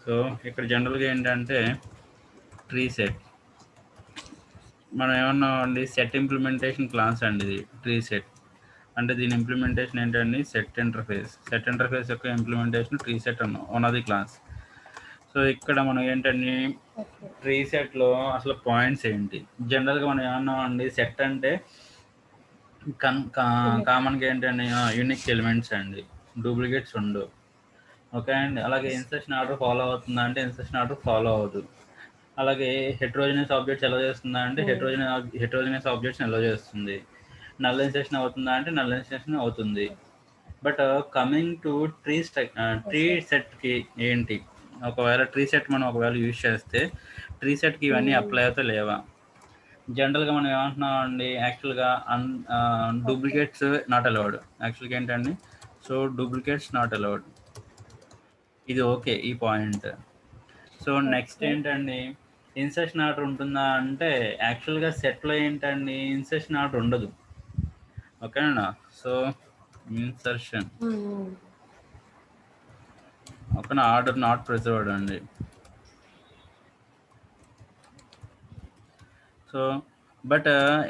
So ఇక్కడ జనరల్గా ఏంటంటే ట్రీ సెట్ మనం ఏమన్నా అండి సెట్ ఇంప్లిమెంటేషన్ క్లాస్ అండి ఇది ట్రీ సెట్ అంటే దీని ఇంప్లిమెంటేషన్ ఏంటండి సెట్ ఇంటర్ఫేస్ యొక్క ఇంప్లిమెంటేషన్ ట్రీ సెట్ ఉన్నది క్లాస్. సో ఇక్కడ మనం ఏంటండి ట్రీ సెట్లో అసలు పాయింట్స్ ఏంటి జనరల్గా మనం ఏమన్నా అండి సెట్ అంటే కామన్గా ఏంటండి యూనిక్ ఎలిమెంట్స్ అండి, డూప్లికేట్స్ ఉండవు. ఓకే అండి. అలాగే ఇన్సర్షన్ ఆర్డర్ ఫాలో అవుతుందా అంటే ఇన్సర్షన్ ఆర్డర్ ఫాలో అవ్వదు. అలాగే హెటరోజెనస్ ఆబ్జెక్ట్స్ ఎలా చేస్తుందా అంటే హెటరోజెనస్ ఆబ్జెక్ట్స్ ఎలా చేస్తుంది. నల్ ఇన్సర్షన్ అవుతుందా అంటే నల్ ఇన్సర్షన్ అవుతుంది. బట్ కమింగ్ టు ట్రీ సెట్కి ఏంటి, ఒకవేళ ట్రీ సెట్ మనం ఒకవేళ యూజ్ చేస్తే ట్రీ సెట్కి ఇవన్నీ అప్లై అవుతా లేవా? జనరల్గా మనం ఏమంటున్నాం అండి, యాక్చువల్గా డూప్లికేట్స్ నాట్ అలౌడ్. యాక్చువల్గా ఏంటండి, సో డూప్లికేట్స్ నాట్ అలౌడ్, ఇది ఓకే ఈ పాయింట్. సో నెక్స్ట్ ఏంటండి, ఇన్సర్షన్ ఆర్డర్ ఉంటుందా అంటే యాక్చువల్గా సెట్లో ఏంటండి ఇన్సర్షన్ ఆర్డర్ ఉండదు. ఓకేనా? సో ఇన్సర్షన్ ఓకేనా, ఆర్డర్ నాట్ ప్రిజర్వ్డ్ అండి. సో బట్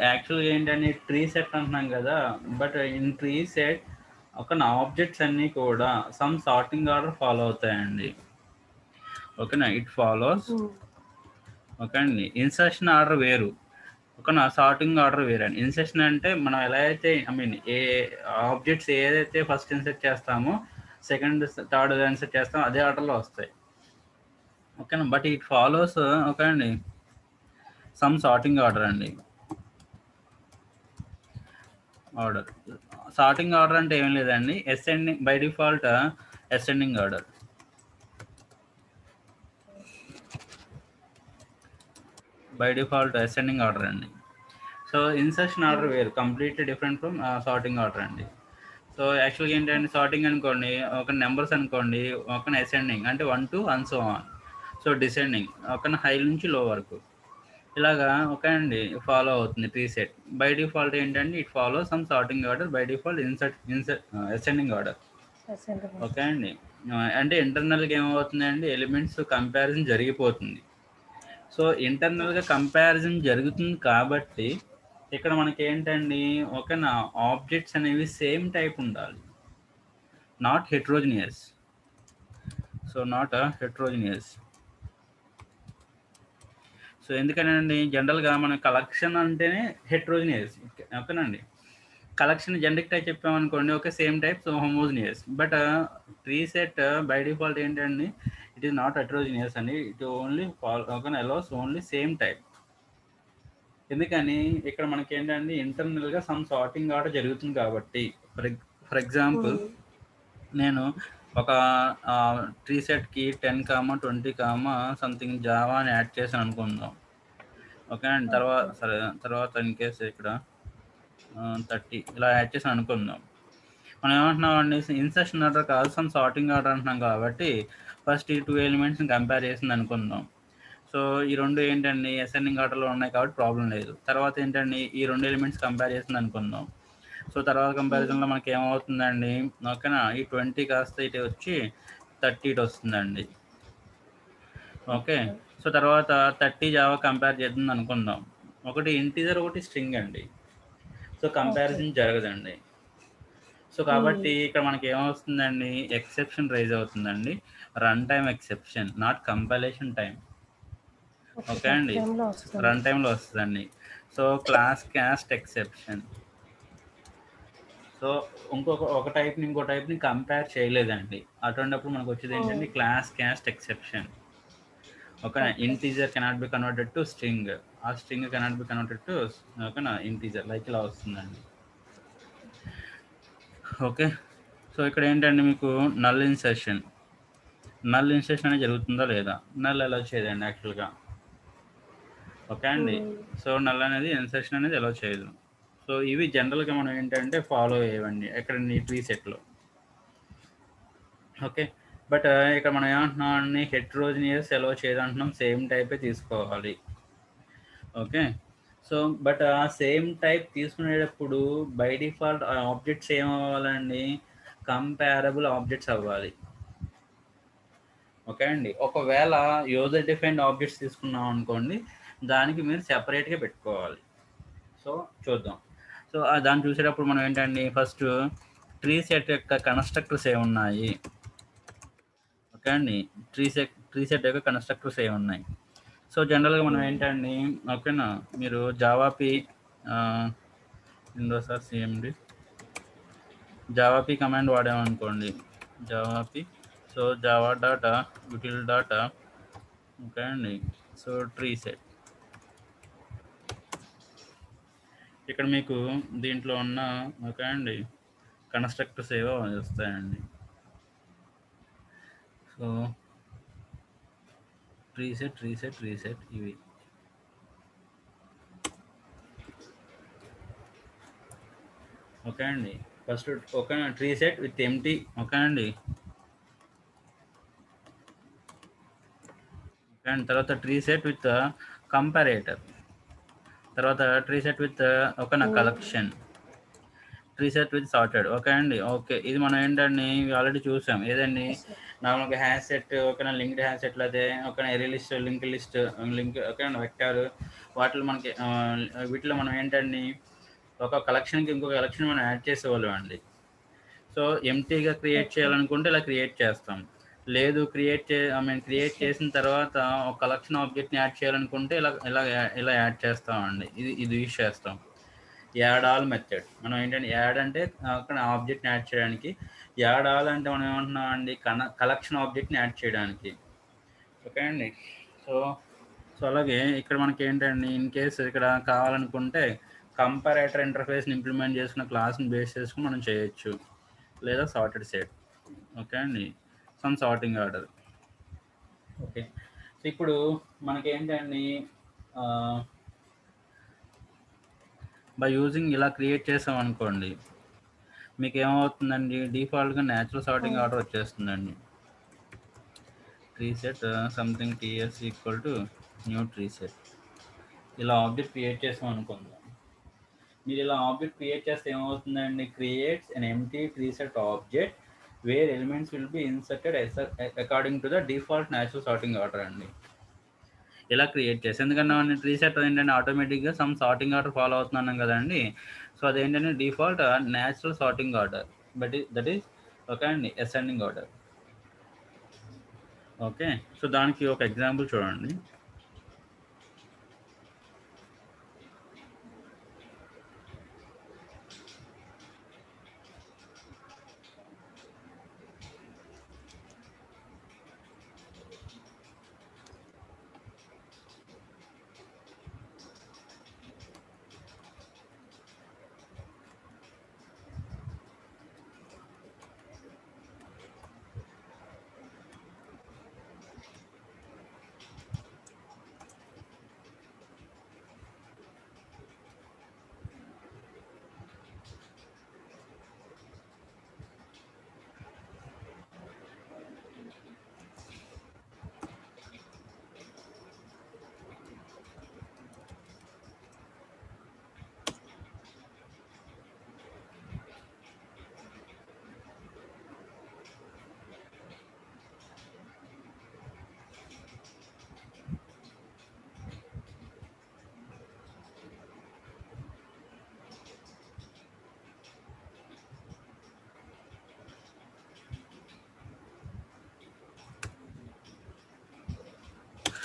యాక్చువల్గా ఏంటంటే ట్రీ సెట్ అంటున్నాం కదా, బట్ ఇన్ ట్రీ సెట్ ఒక ఆబ్జెక్ట్స్ అన్నీ కూడా సమ్ సార్టింగ్ ఆర్డర్ ఫాలో అవుతాయండి. ఓకేనా, ఇట్ ఫాలోస్. ఓకే అండి, ఇన్సర్షన్ ఆర్డర్ వేరు, ఓకేనా, సార్టింగ్ ఆర్డర్ వేరు అండి. ఇన్సర్షన్ అంటే మనం ఎలా అయితే ఏ ఆబ్జెక్ట్స్ ఏదైతే ఫస్ట్ ఇన్సర్ట్ చేస్తామో సెకండ్ థర్డ్ ఇన్సర్ట్ చేస్తామో అదే ఆర్డర్లో వస్తాయి. ఓకేనా, బట్ ఇట్ ఫాలోస్ ఓకే అండి సమ్ సార్టింగ్ ఆర్డర్ అండి. సార్టింగ్ ఆర్డర్ అంటే ఏం లేదండి, ascending by default ascending order. అండి. సో ఇన్సర్షన్ ఆర్డర్ వేరు, completely different from sorting order అండి. సో యాక్చువల్గా ఏంటంటే సార్టింగ్ అనుకోండి, ఒక నెంబర్స్ అనుకోండి, ఒక అసెండింగ్ అంటే 1 to and so on. So descending ఒక హై నుంచి లో వరకు ఇలాగా ఓకే అండి ఫాలో అవుతుంది ట్రీ సెట్. బై డిఫాల్ట్ ఏంటంటే it follow some sorting order, by default ascending order. Okay అండి, అంటే ఇంటర్నల్గా ఏమవుతుంది అండి, ఎలిమెంట్స్ కంపారిజన్ జరిగిపోతుంది. సో ఇంటర్నల్గా కంపారిజన్ జరుగుతుంది కాబట్టి ఇక్కడ మనకి ఏంటండి ఓకేనా, ఆబ్జెక్ట్స్ అనేవి సేమ్ టైప్ ఉండాలి, not heterogeneous. So not heterogeneous. So ఎందుకనండి, జనరల్గా మన కలెక్షన్ అంటేనే హెట్రోజినియస్. ఓకేనండి, collection generic type చెప్పామనుకోండి okay same type, so homogeneous. But tree set by default ఏంటండి, ఇట్ ఈస్ నాట్ హెట్రోజినియస్ అండి, it only okay allows only same type. ఎందుకని ఇక్కడ మనకి ఏంటంటే ఇంటర్నల్గా సమ్ సార్టింగ్ ఆర్డర్ జరుగుతుంది కాబట్టి. ఫర్ ఎగ్జాంపుల్ నేను ఒక ట్రీ సెట్కి 10, 20 సంథింగ్ జావా అని యాడ్ చేశాను అనుకుందాం. ఓకే అండి, తర్వాత ఇన్ కేస్ ఇక్కడ 30 ఇలా యాడ్ చేసాను అనుకుందాం. మనం ఏమంటున్నాం అండి, ఇన్సర్షన్ ఆర్డర్ కాదు సమ్ సార్టింగ్ ఆర్డర్ అంటున్నాం కాబట్టి ఫస్ట్ ఈ 2 ఎలిమెంట్స్ని కంపేర్ చేసింది అనుకుందాం. సో ఈ రెండు ఏంటండి అసెండింగ్ ఆర్డర్లో ఉన్నాయి కాబట్టి ప్రాబ్లం లేదు. తర్వాత ఏంటండి ఈ 2 ఎలిమెంట్స్ కంపేర్ చేసింది అనుకుందాం. సో తర్వాత కంపారిజన్లో మనకి ఏమవుతుందండి, ఓకేనా, ఈ 20 కాస్త ఇటు వచ్చి 30 ఇటు వస్తుందండి. ఓకే, సో తర్వాత 30 జావా కంపేర్ చేద్దాం అనుకుందాం. ఒకటి ఇంటీజర్ ఒకటి స్ట్రింగ్ అండి, సో కంపారిజన్ జరగదండి. సో కాబట్టి ఇక్కడ మనకి ఏమవుతుందండి, ఎక్సెప్షన్ రైజ్ అవుతుందండి, run time exception, not compilation time. Okay అండి, రన్ టైంలో వస్తుందండి. So class cast exception. So ఒక టైప్ని ఇంకో టైప్ని కంపేర్ చేయలేదండి, అటువంటిప్పుడు మనకు వచ్చేది ఏంటంటే క్లాస్ క్యాస్ట్ ఎక్సెప్షన్. ఓకేనా, integer cannot be converted to string, ఆ string cannot be converted to ఓకేనా ఇంటీజర్, లైక్ ఇలా వస్తుందండి. ఓకే, సో ఇక్కడ ఏంటంటే మీకు నల్ ఇన్సర్షన్ అనేది జరుగుతుందా లేదా, నల్ ఎలా చేయదండి యాక్చువల్గా. ఓకే అండి, సో నల్ అనేది ఇన్సర్షన్ అనేది ఎలా చేయదు. సో ఇవి జనరల్గా మనం ఏంటంటే ఫాలో అయ్యేవండి ఎక్కడ ట్రీ సెట్లో. ఓకే, బట్ ఇక్కడ మనం ఏమంటున్నాం అండి, హెట్రోజినియస్ ఎలా చేయదంటున్నాం, సేమ్ టైపే తీసుకోవాలి. ఓకే, సో బట్ ఆ సేమ్ టైప్ తీసుకునేటప్పుడు బై డిఫాల్ట్ ఆబ్జెక్ట్స్ ఏమవ్వాలండి, కంపారబుల్ ఆబ్జెక్ట్స్ అవ్వాలి. ఓకే అండి. ఒకవేళ యూజర్ డిఫైన్డ్ ఆబ్జెక్ట్స్ తీసుకున్నాం అనుకోండి, దానికి మీరు సెపరేట్‌గా పెట్టుకోవాలి. సో, చూద్దాం. సో, దాన్ని చూసేటప్పుడు మనం ఏంటండి, ఫస్ట్ ట్రీ సెట్ యొక్క కన్‌స్ట్రక్టర్స్ ఏమున్నాయి? ఓకే అండి. ట్రీ సెట్ యొక్క కన్‌స్ట్రక్టర్స్ ఏమున్నాయి? సో, జనరల్‌గా మనం ఏంటండి, ఓకేనా, మీరు జావాపీ ఆహ్, ఇండోసార్ సీఎండీ జావాపీ కమాండ్ వాడామనుకోండి. Javap so, java dot util dot okay అండి. సో, ట్రీ సెట్ ఇక్కడ మీకు దీంట్లో ఉన్న ఓకే అండి కన్‌స్ట్రక్టర్స్ ఏవో వస్తాయండి. సో, ట్రీ సెట్ ఇవి. ఓకే అండి. First okay tree set with empty okay అండి. అండ్ తర్వాత ట్రీ సెట్ విత్ కంపారేటర్. తర్వాత ట్రీ సెట్ విత్ ఒక నా collection. Tree set with sorted okay అండి. ఓకే, ఇది మనం ఏంటండి ఇవి ఆల్రెడీ చూసాం. ఏదండి నార్మల్గా హ్యాష్ సెట్ ఓకేనా, లింక్డ్ హ్యాష్ సెట్లు అయితే ఓకేనా, ఎరీ లిస్ట్ లింక్ ఓకేనా, వెక్టార్ వాటిలో మనకి వీటిలో మనం ఏంటండి ఒక కలెక్షన్కి ఇంకొక కలెక్షన్ మనం యాడ్ చేసేవాళ్ళం అండి. సో ఎంటీగా క్రియేట్ చేయాలనుకుంటే ఇలా క్రియేట్ చేస్తాం. లేదు క్రియేట్ చేసిన తర్వాత ఒక కలెక్షన్ ఆబ్జెక్ట్ని యాడ్ చేయాలనుకుంటే ఇలా యాడ్ చేస్తామండి. ఇది యూజ్ చేస్తాం. యాడ్ ఆల్ మెథడ్ మనం ఏంటంటే యాడ్ అంటే అక్కడ ఆబ్జెక్ట్ని యాడ్ చేయడానికి, యాడ్ ఆల్ అంటే మనం ఏమంటున్నాం అండి కలెక్షన్ ఆబ్జెక్ట్ని యాడ్ చేయడానికి. ఓకే అండి. సో సో అలాగే ఇక్కడ మనకి ఏంటండి ఇన్ కేస్ ఇక్కడ కావాలనుకుంటే కంపారేటర్ ఇంటర్ఫేస్ని ఇంప్లిమెంట్ చేసుకున్న క్లాస్ని బేస్ చేసుకుని మనం చేయొచ్చు, లేదా సార్టెడ్ సెట్ ఓకే అండి, some sorting order. Okay, so ఇప్పుడు మనకేంటండి బై యూజింగ్ ఇలా క్రియేట్ చేసాం అనుకోండి, మీకు ఏమవుతుందండి, డిఫాల్ట్గా న్యాచురల్ సార్టింగ్ ఆర్డర్ వచ్చేస్తుందండి. Tree set something TS equal to new tree set. ఇలా ఆబ్జెక్ట్ క్రియేట్ చేసాం అనుకుందాం. మీరు ఇలా ఆబ్జెక్ట్ క్రియేట్ చేస్తే ఏమవుతుందండి, creates an empty tree set object where elements will be inserted according to the default natural sorting order అండి. ఇలా create చేసి ఎందుకంటే ట్రీ సెట్ ఏంటంటే ఆటోమేటిక్గా సమ్ సార్టింగ్ ఆర్డర్ ఫాలో అవుతున్నాం కదండి. సో అదేంటంటే default natural sorting order, that is okay అండి అసెండింగ్ ఆర్డర్. ఓకే, సో దానికి ఒక ఎగ్జాంపుల్ చూడండి.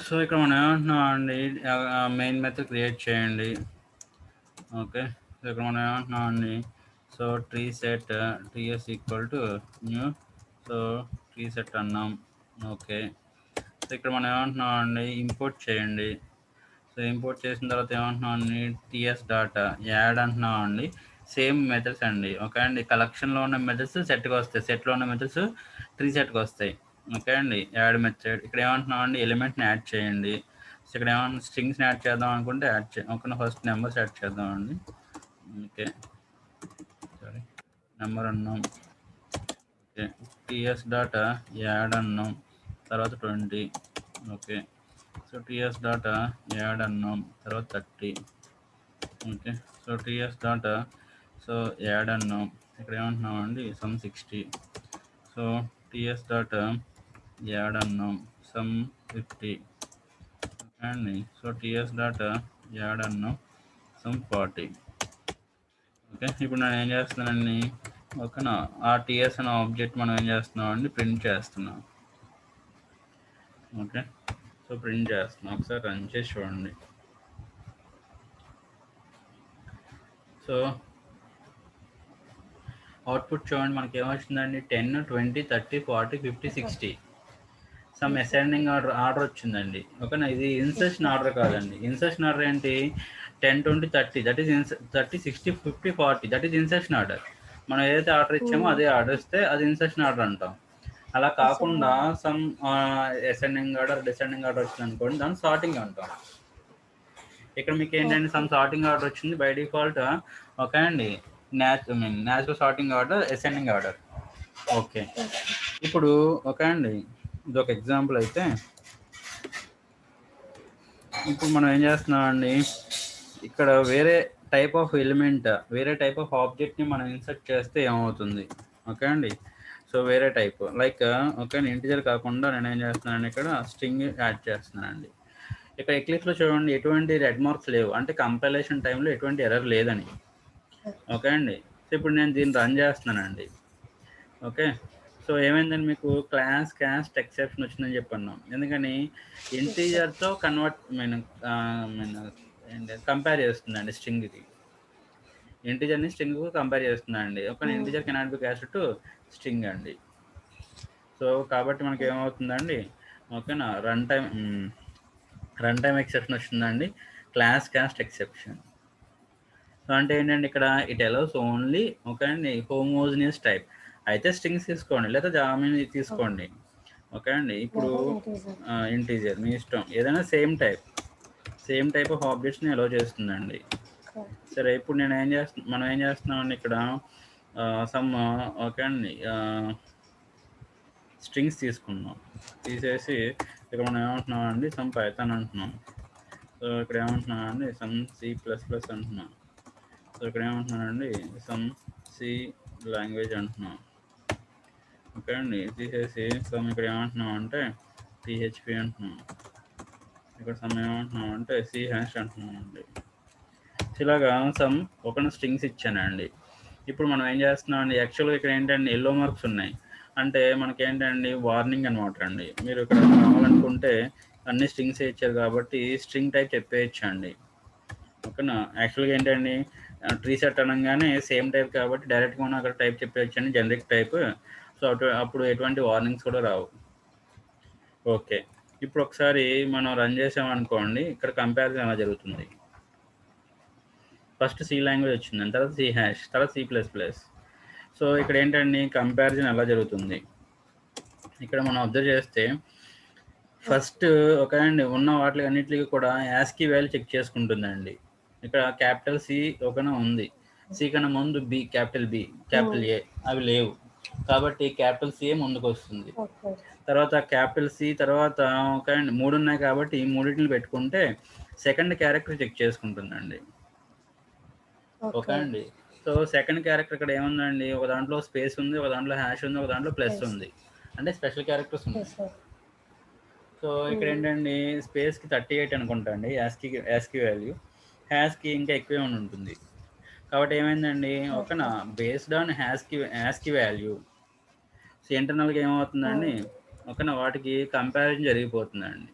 సో ఇక్కడ మనం ఏమంటున్నాం అండి, మెయిన్ మెథడ్ క్రియేట్ చేయండి. ఓకే, సో ఇక్కడ మనం ఏమంటున్నాం అండి, so tree set TS equal to new, so tree set అన్నాం. ఓకే, సో ఇక్కడ మనం ఏమంటున్నాం అండి, ఇంపోర్ట్ చేయండి. సో ఇంపోర్ట్ చేసిన తర్వాత ఏమంటున్నాం అండి, టీఎస్ డాటా యాడ్ అంటున్నాం అండి. సేమ్ మెథడ్స్ అండి. ఓకే అండి, కలెక్షన్లో ఉన్న మెథడ్స్ సెట్కి వస్తాయి, సెట్లో ఉన్న మెథడ్స్ ట్రీ సెట్కి వస్తాయి. ఓకే అండి, యాడ్ మెథడ్ ఇక్కడ ఏమంటున్నాం అండి, ఎలిమెంట్ని యాడ్ చేయండి. సో ఇక్కడ ఏమన్నా స్ట్రింగ్స్ని యాడ్ చేద్దాం అనుకుంటే యాడ్ చేయండి. ఓకే, ఫస్ట్ నెంబర్స్ యాడ్ చేద్దాం అండి. ఓకే, సారీ నెంబర్ అన్నాం. ఓకే, టీఎస్ డాటా యాడ్ అన్నాం, తర్వాత 20. Okay, so TS data add అన్నాం, తర్వాత 30. Okay, so TS data so add అన్నాం, ఇక్కడ ఏమంటున్నాం అండి some 60. So TS data add అన్నాం సమ్ 50 అండి. సో టీఎస్ డాట్ యాడ్ అన్నాం సమ్ 40. ఓకే, ఇప్పుడు నేను ఏం చేస్తున్నానండి, ఓకేనా, ఆ టీఎస్ అనే ఆబ్జెక్ట్ మనం ఏం చేస్తున్నాం అండి, ప్రింట్ చేస్తున్నాం. ఓకే, సో ప్రింట్ చేస్తున్నాం, ఒకసారి రన్ చేసి చూడండి. సో అవుట్పుట్ చూడండి, మనకి ఏమొచ్చిందండి, 10, 20, 30, 40, 50, 60 సమ్ అసెండింగ్ ఆర్డర్ వచ్చిందండి. ఓకేనా, ఇది ఇన్సర్షన్ ఆర్డర్ కాదండి. ఇన్సర్షన్ ఆర్డర్ ఏంటి, 10, 20, 30, that is 30, 60, 50, 40, that is insertion order. మనం ఏదైతే ఆర్డర్ ఇచ్చామో అదే ఆర్డర్ ఇస్తే అది ఇన్సర్షన్ ఆర్డర్ అంటాం. అలా కాకుండా some ascending order, descending order వచ్చింది అనుకోండి, దాన్ని సార్టింగ్ అంటాం. ఇక్కడ మీకు ఏంటంటే సమ్ సార్టింగ్ ఆర్డర్ వచ్చింది బై డిఫాల్ట్. ఓకే అండి, natural sorting order, ascending order. Okay, ఇప్పుడు ఓకే అండి, ఇది ఒక ఎగ్జాంపుల్ అయితే, ఇప్పుడు మనం ఏం చేస్తున్నామండి, ఇక్కడ వేరే టైప్ ఆఫ్ ఎలిమెంట్, వేరే టైప్ ఆఫ్ ఆబ్జెక్ట్ని మనం ఇన్సర్ట్ చేస్తే ఏమవుతుంది. ఓకే అండి, సో వేరే టైప్ లైక్ ఓకే, ఇంటిజర్ కాకుండా నేను ఏం చేస్తున్నాను, ఇక్కడ స్ట్రింగ్ యాడ్ చేస్తున్నానండి. ఇక్కడ ఎక్లిప్స్లో చూడండి ఎటువంటి రెడ్ మార్క్స్ లేవు, అంటే కంపైలేషన్ టైంలో ఎటువంటి ఎర్రర్ లేదని. ఓకే అండి, సో ఇప్పుడు నేను దీన్ని రన్ చేస్తున్నానండి. ఓకే, సో ఏమైందని మీకు క్లాస్ క్యాస్ట్ ఎక్సెప్షన్ వచ్చిందని చెప్పన్నాం. ఎందుకని ఇంటీజర్తో కన్వర్ట్ మీన్ కంపేర్ చేస్తుందండి, స్ట్రింగ్కి. ఇంటీజర్ని స్ట్రింగ్ కంపేర్ చేస్తుందండి. ఒక integer cannot B caste to string అండి. సో కాబట్టి మనకి ఏమవుతుందండి, ఓకేనా, రన్ టైమ్ ఎక్సెప్షన్ వచ్చిందండి, క్లాస్ క్యాస్ట్ ఎక్సెప్షన్. సో అంటే ఏంటంటే ఇక్కడ ఇట్ అలౌస్ ఓన్లీ ఓకే అండి హోమోజినియస్ టైప్. అయితే స్ట్రింగ్స్ తీసుకోండి, లేదా జామీన్ తీసుకోండి. ఓకే అండి, ఇప్పుడు ఇంటీజర్ మీ ఇష్టం, ఏదైనా సేమ్ టైప్ ఆఫ్ ఆబ్జెక్ట్స్ని అలౌ చేస్తుందండి. సరే, ఇప్పుడు మనం ఏం చేస్తున్నామండి, ఇక్కడ సమ్ ఓకే అండి స్ట్రింగ్స్ తీసుకున్నాం, తీసేసి ఇక్కడ మనం ఏమంటున్నాం అండి, సమ్ పైథాన్ అంటున్నాం. సో ఇక్కడ ఏమంటున్నాం అండి, సమ్ C++ అంటున్నాం. సో ఇక్కడ ఏమంటున్నానండి, సమ్ సి లాంగ్వేజ్ అంటున్నాం. ఓకే అండి, తీసేసి సమ్ ఇక్కడ ఏమంటున్నాం అంటే PHP అంటున్నాం. ఇక్కడ సమ్ ఏమంటున్నాం అంటే C# అంటున్నాం అండి. ఇలాగా సమ్ ఒక స్ట్రింగ్స్ ఇచ్చానండి. ఇప్పుడు మనం ఏం చేస్తున్నాం అండి, యాక్చువల్గా ఇక్కడ ఏంటంటే ఎల్లో మార్క్స్ ఉన్నాయి, అంటే మనకి ఏంటండి వార్నింగ్ అనమాట అండి. మీరు ఇక్కడ కావాలనుకుంటే అన్ని స్ట్రింగ్స్ ఇచ్చారు కాబట్టి స్ట్రింగ్ టైప్ చెప్పేయచ్చు అండి. ఓకేనా, యాక్చువల్గా ఏంటండి ట్రీ సెట్ అనగానే సేమ్ టైప్ కాబట్టి డైరెక్ట్గా మనం అక్కడ టైప్ చెప్పేయచ్చండి, జనరిక్ టైప్. సో అప్పుడు ఎటువంటి వార్నింగ్స్ కూడా రావు. ఓకే, ఇప్పుడు ఒకసారి మనం రన్ చేసామనుకోండి, ఇక్కడ కంపారిజన్ ఎలా జరుగుతుంది. ఫస్ట్ C లాంగ్వేజ్ వచ్చింది, తర్వాత C#, తర్వాత C++. సో ఇక్కడ ఏంటండి కంపారిజన్ ఎలా జరుగుతుంది, ఇక్కడ మనం అబ్జర్వ్ చేస్తే ఫస్ట్ ఒక అండి ఉన్న వాటి అన్నిటికీ కూడా యాస్కీ వాల్యూ చెక్ చేసుకుంటుందండి. ఇక్కడ క్యాపిటల్ C ఒకనా ఉంది, C కన్నా ముందు B, capital B, capital A అవి లేవు కాబట్టి క్యాపిటల్ C ముందుకు వస్తుంది. తర్వాత క్యాపిటల్ C తర్వాత ఒక 3 ఉన్నాయి కాబట్టి ఈ మూడింటిని పెట్టుకుంటే సెకండ్ క్యారెక్టర్ చెక్ చేసుకుంటుందండి. ఓకే అండి, సో సెకండ్ క్యారెక్టర్ ఇక్కడ ఏముందండి, ఒక దాంట్లో స్పేస్ ఉంది, ఒక దాంట్లో హ్యాష్ ఉంది, ఒక దాంట్లో ప్లస్ ఉంది, అంటే స్పెషల్ క్యారెక్టర్స్ ఉన్నాయి. సో ఇక్కడ ఏంటండి స్పేస్కి 38 అనుకుంటా అండి యాస్కీ వాల్యూ, హ్యాష్కి ఇంకా ఎక్కువే ఉంటుంది. కాబట్టి ఏమైందండి, ఓకేనా, బేస్డ్ ఆన్ హ్యాస్కీ వాల్యూ సో ఇంటర్నల్గా ఏమవుతుందండి, ఓకేనా, వాటికి కంపారిజన్ జరిగిపోతుందండి.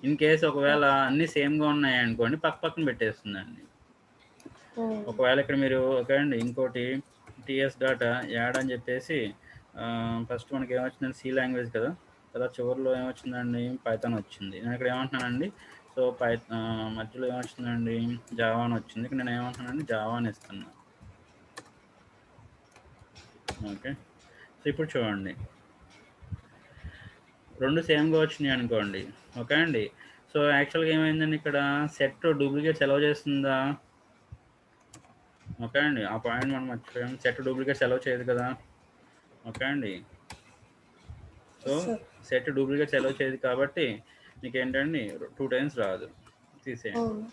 ఇన్ కేసు ఒకవేళ అన్నీ సేమ్గా ఉన్నాయి అనుకోండి, పక్కన పెట్టేస్తుందండి. ఒకవేళ ఇక్కడ మీరు ఓకే అండి ఇంకోటి టీఎస్ డాటా యాడ్ అని చెప్పేసి ఫస్ట్ మనకి ఏమొచ్చిందండి C లాంగ్వేజ్ కదా, తర్వాత చివరిలో ఏమొచ్చిందండి పైథాన్ వచ్చింది. నేను ఇక్కడ ఏమంటున్నానండి, సో మధ్యలో ఏమొచ్చిందండి జావా అని వచ్చింది. ఇక్కడ నేను ఏమంటున్నానండి జావా అని ఇస్తున్నాను. ఓకే, సో ఇప్పుడు చూడండి రెండు సేమ్గా వచ్చినాయి అనుకోండి. ఓకే అండి, సో యాక్చువల్గా ఏమైందండి, ఇక్కడ సెట్ డూప్లికేట్స్ అలౌ చేస్తుందా. ఓకే అండి, ఆ పాయింట్ మనం మర్చిపోయాం, సెట్ డూప్లికేట్స్ అలౌ చేయదు కదా. ఓకే అండి, సో సెట్ డూప్లికేట్స్ అలౌ చేయదు కాబట్టి మీకు ఏంటండి 2 టైమ్స్ రాదు, తీసేయండి.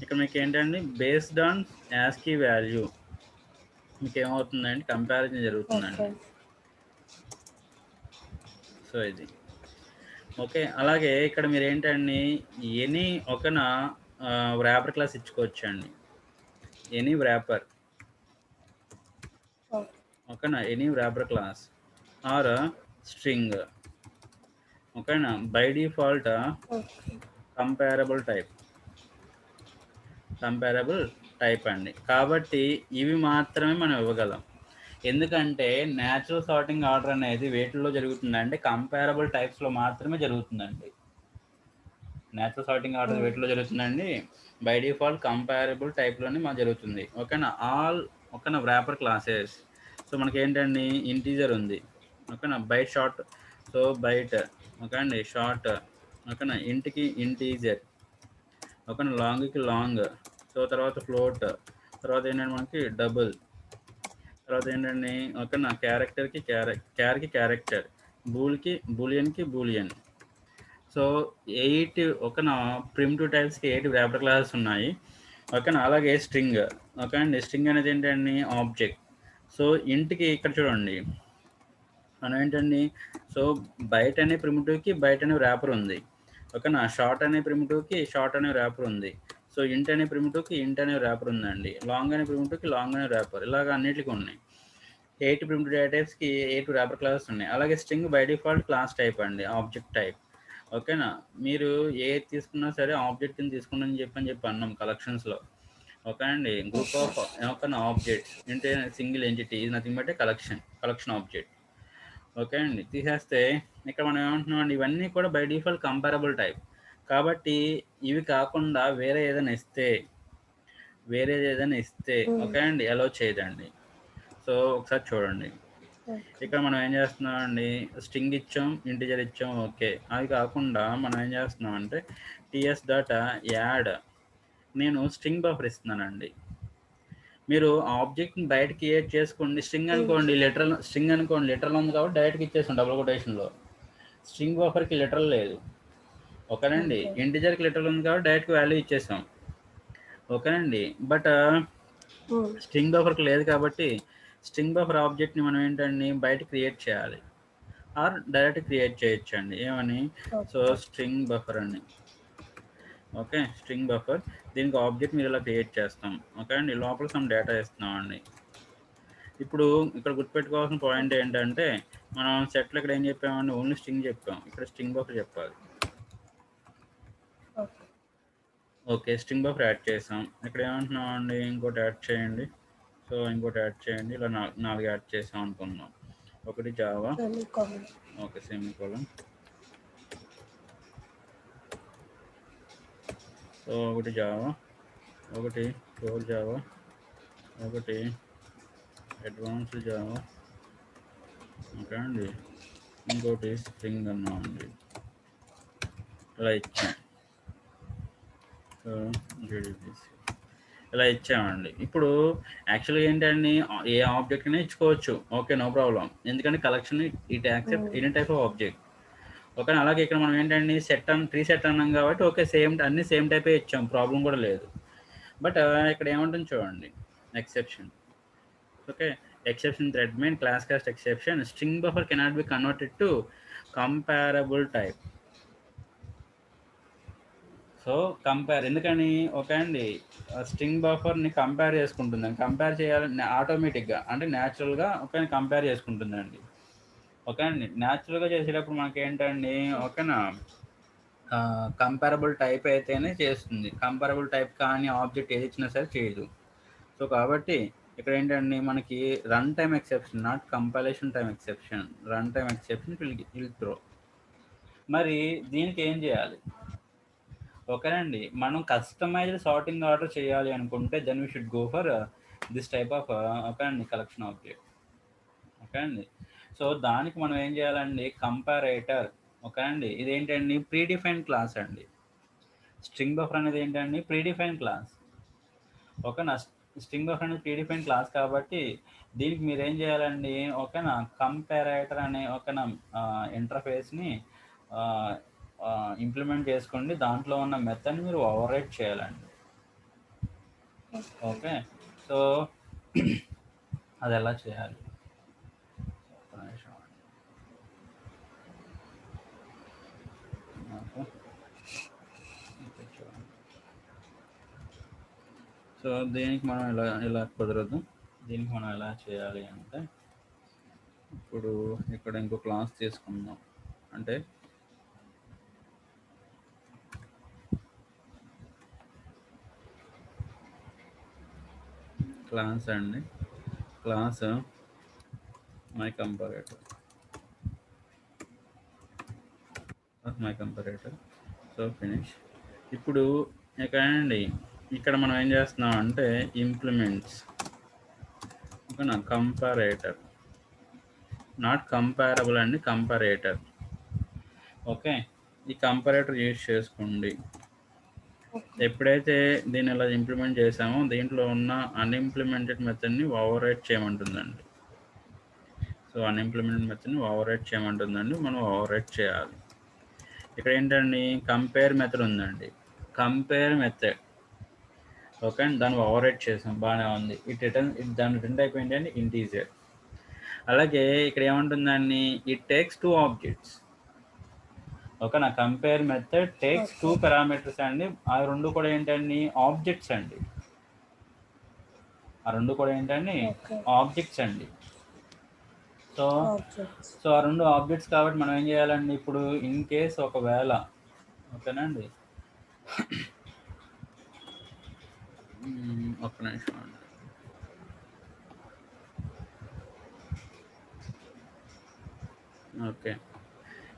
ఇక్కడ మీకు ఏంటండి బేస్డ్ ఆన్ యాస్కీ వాల్యూ మీకు ఏమవుతుందండి కంపారిజన్ జరుగుతుందండి. సో సో ఇది ఓకే. అలాగే ఇక్కడ మీరేంటండి ఎనీ ఒకన వ్రాపర్ క్లాస్ ఇచ్చుకోవచ్చండి. Any wrapper okay. ఓకేనా? Any wrapper class or string ఓకేనా? By default okay. Comparable type అండి. కాబట్టి ఇవి మాత్రమే మనం ఇవ్వగలం. ఎందుకంటే న్యాచురల్ సార్టింగ్ ఆర్డర్ అనేది వేటిల్లో జరుగుతుందంటే కంపారబుల్ టైప్స్‌లో మాత్రమే జరుగుతుందండి. న్యాచురల్ సార్టింగ్ ఆర్డర్ వేటిలో జరుగుతుందండి? బై డిఫాల్ట్ కంపారబుల్ టైప్‌లోనే జరుగుతుంది. ఓకేనా? ఆల్ ఓకేనా? Wrapper classes. సో మనకేంటండి ఇంటీజర్ ఉంది. ఓకేనా? Byte short so byte okay అండి. షార్ట్ ఓకేనా? ఇంట్‌కి ఇంటీజర్ ఓకేనా? లాంగ్‌కి లాంగ్ సో తర్వాత ఫ్లోట్ తర్వాత ఏంటంటే మనకి డబుల్ తర్వాత ఏంటండి ఓకేనా? క్యారెక్టర్‌కి క్యార్‌కి క్యారెక్టర్ బూలియన్‌కి బూలియన్. సో 8 ఓకేనా? ప్రిమిటివ్ టైప్స్‌కి 8 వ్రాపర్ క్లాసెస్ ఉన్నాయి. ఓకేనా? అలాగే స్ట్రింగ్ ఓకే అండి. స్ట్రింగ్ అనేది ఏంటండి ఆబ్జెక్ట్. సో ఇంట్‌కి ఇక్కడ చూడండి మనం ఏంటండి సో బైట్ అనే ప్రిమిటివ్‌కి బైట్ అనే వ్రాపర్ ఉంది. ఓకేనా? షార్ట్ అనే ప్రిమిటివ్‌కి షార్ట్ అనే వ్రాపర్ ఉంది. సో ఇంట్ అనే ప్రిమిటివ్‌కి ఇంట్ అనే వ్రాపర్ ఉందండి. లాంగ్ అనే ప్రిమిటివ్‌కి లాంగ్ అనే వ్రాపర్ ఇలాగ అన్నిటికి ఉన్నాయి. 8 ప్రిమిటివ్ డేటా టైప్స్‌కి 8 వ్రాపర్ క్లాసెస్ ఉన్నాయి. అలాగే string by default class type అండి. Object type. ఓకేనా? మీరు ఏది తీసుకున్నా సరే ఆబ్జెక్ట్ కింద తీసుకోండి అని చెప్పి అన్నాం కలెక్షన్స్‌లో. ఓకే అండి. Group okay. ఆఫ్ ఓకేనా ఆబ్జెక్ట్స్ అంటే సింగిల్ ఎంటిటీ ఇది nothing but A collection object. Okay అండి. తీసేస్తే ఇక్కడ మనం ఏమంటున్నామండి ఇవన్నీ కూడా బై డిఫాల్ట్ కంపారబుల్ టైప్. కాబట్టి ఇవి కాకుండా వేరేది ఏదైనా ఇస్తే ఓకే అండి అలౌ చేయదండి. సో ఒకసారి చూడండి. ఓకే. ఇక్కడ మనం ఏం చేస్తున్నామండి స్ట్రింగ్ ఇచ్చాం ఇంటిజర్ ఇచ్చాం ఓకే. అవి కాకుండా మనం ఏం చేస్తున్నామంటే టీఎస్ డాటా యాడ్ నేను స్ట్రింగ్ బఫర్ ఇస్తున్నానండి. మీరు ఆబ్జెక్ట్‌ని బయట క్రియేట్ చేసుకోండి. స్ట్రింగ్ అనుకోండి లిటరల్ ఉంది కాబట్టి డైరెక్ట్‌గా ఇచ్చేసాం డబుల్ కొటేషన్‌లో. స్ట్రింగ్ బఫర్‌కి లిటరల్ లేదు. ఓకేనండి. ఓకే. ఇంటిజర్‌కి లిటరల్ ఉంది కాబట్టి డైరెక్ట్‌గా వాల్యూ ఇచ్చేసాం. ఓకేనండి. బట్ స్ట్రింగ్ బఫర్‌కి లేదు కాబట్టి స్ట్రింగ్ బఫర్ ఆబ్జెక్ట్‌ని మనం ఏంటండి బయట క్రియేట్ చేయాలి. ఆర్ డైరెక్ట్ క్రియేట్ చేయొచ్చండి. ఏమని? So okay. స్ట్రింగ్ బఫర్ అని. ఓకే. స్ట్రింగ్ బఫర్ దీనికి ఆబ్జెక్ట్ మీరు ఇలా క్రియేట్ చేస్తాం. ఓకే అండి. లోపల సమ్ డేటా ఇస్తున్నామండి. ఇప్పుడు ఇక్కడ గుర్తుపెట్టుకోవాల్సిన పాయింట్ ఏంటంటే మనం సెట్లో ఇక్కడ ఏం చెప్పామండి ఓన్లీ స్ట్రింగ్ చెప్పాం. ఇక్కడ స్ట్రింగ్ బఫర్ చెప్పాలి. Okay. Okay. String buffer add చేసాం. ఇక్కడ ఏమంటున్నామండి ఇంకోటి యాడ్ చేయండి. సో ఇంకోటి యాడ్ చేయండి. ఇలా 4 యాడ్ చేసాం అనుకుందాం. ఒకటి Java semicolon. Okay. Semicolon so ఒకటి జావా ఒకటి కోర్ జావా ఒకటి అడ్వాన్స్డ్ జావా ఓకే అండి. ఇంకోటి స్ట్రింగ్ అన్నామండి. ఇలా ఇచ్చాం. సో జీడీబీసీ ఇలా ఇచ్చామండి. ఇప్పుడు యాక్చువల్‌గా ఏంటండి ఏ ఆబ్జెక్ట్ అయినా ఇచ్చుకోవచ్చు. ఓకే. No problem. ఎందుకంటే collection it accept any type of object. ఓకేనా? అలాగే ఇక్కడ మనం ఏంటండి ట్రీ సెట్ అన్నాం కాబట్టి ఓకే. అన్నీ సేమ్ టైపే ఇచ్చాం. ప్రాబ్లమ్ కూడా లేదు. బట్ ఇక్కడ ఏముంటుంది చూడండి exception. Okay. Exception thread main class cost exception string buffer cannot be converted to comparable type. So ఎందుకని ఓకే అండి స్ట్రింగ్ బఫర్ని కంపేర్ చేసుకుంటుందండి. కంపేర్ చేయాలని ఆటోమేటిక్గా అంటే న్యాచురల్గా ఓకే కంపేర్ చేసుకుంటుందండి. ఓకే అండి. న్యాచురల్గా చేసేటప్పుడు మనకేంటండి ఓకేనా కంపారబుల్ టైప్ అయితేనే చేస్తుంది. కంపారబుల్ టైప్ కానీ ఆబ్జెక్ట్ ఏది ఇచ్చినా సరే చేయదు. సో కాబట్టి ఇక్కడ ఏంటండి మనకి run time exception not compilation time exception run time exception will throw. మరి దీనికి ఏం చేయాలి? ఓకేనండి. మనం కస్టమైజ్డ్ సార్టింగ్ ఆర్డర్ చేయాలి అనుకుంటే then we should go for this type of okay అండి కలెక్షన్ ఆబ్జెక్ట్. ఓకే అండి. సో దానికి మనం ఏం చేయాలండి కంపారేటర్ ఓకే అండి. ఇదేంటండి ప్రీడిఫైన్డ్ క్లాస్ అండి. స్ట్రింగ్ బఫర్ అనేది ఏంటండి ప్రీడిఫైన్డ్ క్లాస్. ఓకేనా? స్ట్రింగ్ బఫర్ అనేది ప్రీడిఫైన్డ్ క్లాస్ కాబట్టి దీనికి మీరు ఏం చేయాలండి ఓకేనా కంపారేటర్ అనే ఓకేనా ఇంటర్ఫేస్ని ఇంప్లిమెంట్ చేసుకోండి. దాంట్లో ఉన్న మెథడ్ని మీరు ఓవర్ రైట్ చేయాలండి. ఓకే. సో అది ఎలా చేయాలి? ఒక్క నిమిషం అండి. సో దీనికి మనం ఇలా కుదరదు. దీనికి మనం ఎలా చేయాలి అంటే, ఇప్పుడు ఇక్కడ ఇంకో క్లాస్ తీసుకుందాం. అంటే క్లాస్ అండి, class my comparator, so finish. ఇప్పుడు అండి ఇక్కడ మనం ఏం చేస్తున్నాం అంటే ఇంప్లిమెంట్స్, ఓకేనా, కంపారేటర్, నాట్ కంపారబుల్ అండి, కంపారేటర్. ఓకే, ఈ కంపారేటర్ యూజ్ చేసుకోండి. ఎప్పుడైతే దీన్ని ఇలా ఇంప్లిమెంట్ చేసామో దీంట్లో ఉన్న అన్ఇంప్లిమెంటెడ్ మెథడ్ని ఓవర్ రైట్ చేయమంటుందండి. సో అన్ఇంప్లిమెంటెడ్ మెథడ్ని ఓవర్ రైట్ చేయమంటుందండి, మనం ఓవర్ రైట్ చేయాలి. ఇక్కడ ఏంటండి కంపేర్ మెథడ్ ఉందండి, కంపేర్ మెథడ్. ఓకే అండి, దాన్ని ఓవర్ రైట్ చేసాం, బాగానే ఉంది. దాని రిటర్న్ టైప్ ఏంటంటే ఇంటీజర్. అలాగే ఇక్కడ ఏమంటుందండి, ఇట్ టేక్స్ 2 ఆబ్జెక్ట్స్. ఓకేనా, కంపేర్ మెథడ్ టేక్స్ 2 పారామీటర్స్ అండి. ఆ రెండు కూడా ఏంటండి ఆబ్జెక్ట్స్ అండి, ఆ రెండు కూడా ఏంటండి ఆబ్జెక్ట్స్ అండి. సో ఆ రెండు ఆబ్జెక్ట్స్ కాబట్టి మనం ఏం చేయాలండి, ఇప్పుడు ఇన్ కేస్ ఒకవేళ, ఓకేనండి, ఒక్క నిమిషం అండి. ఓకే,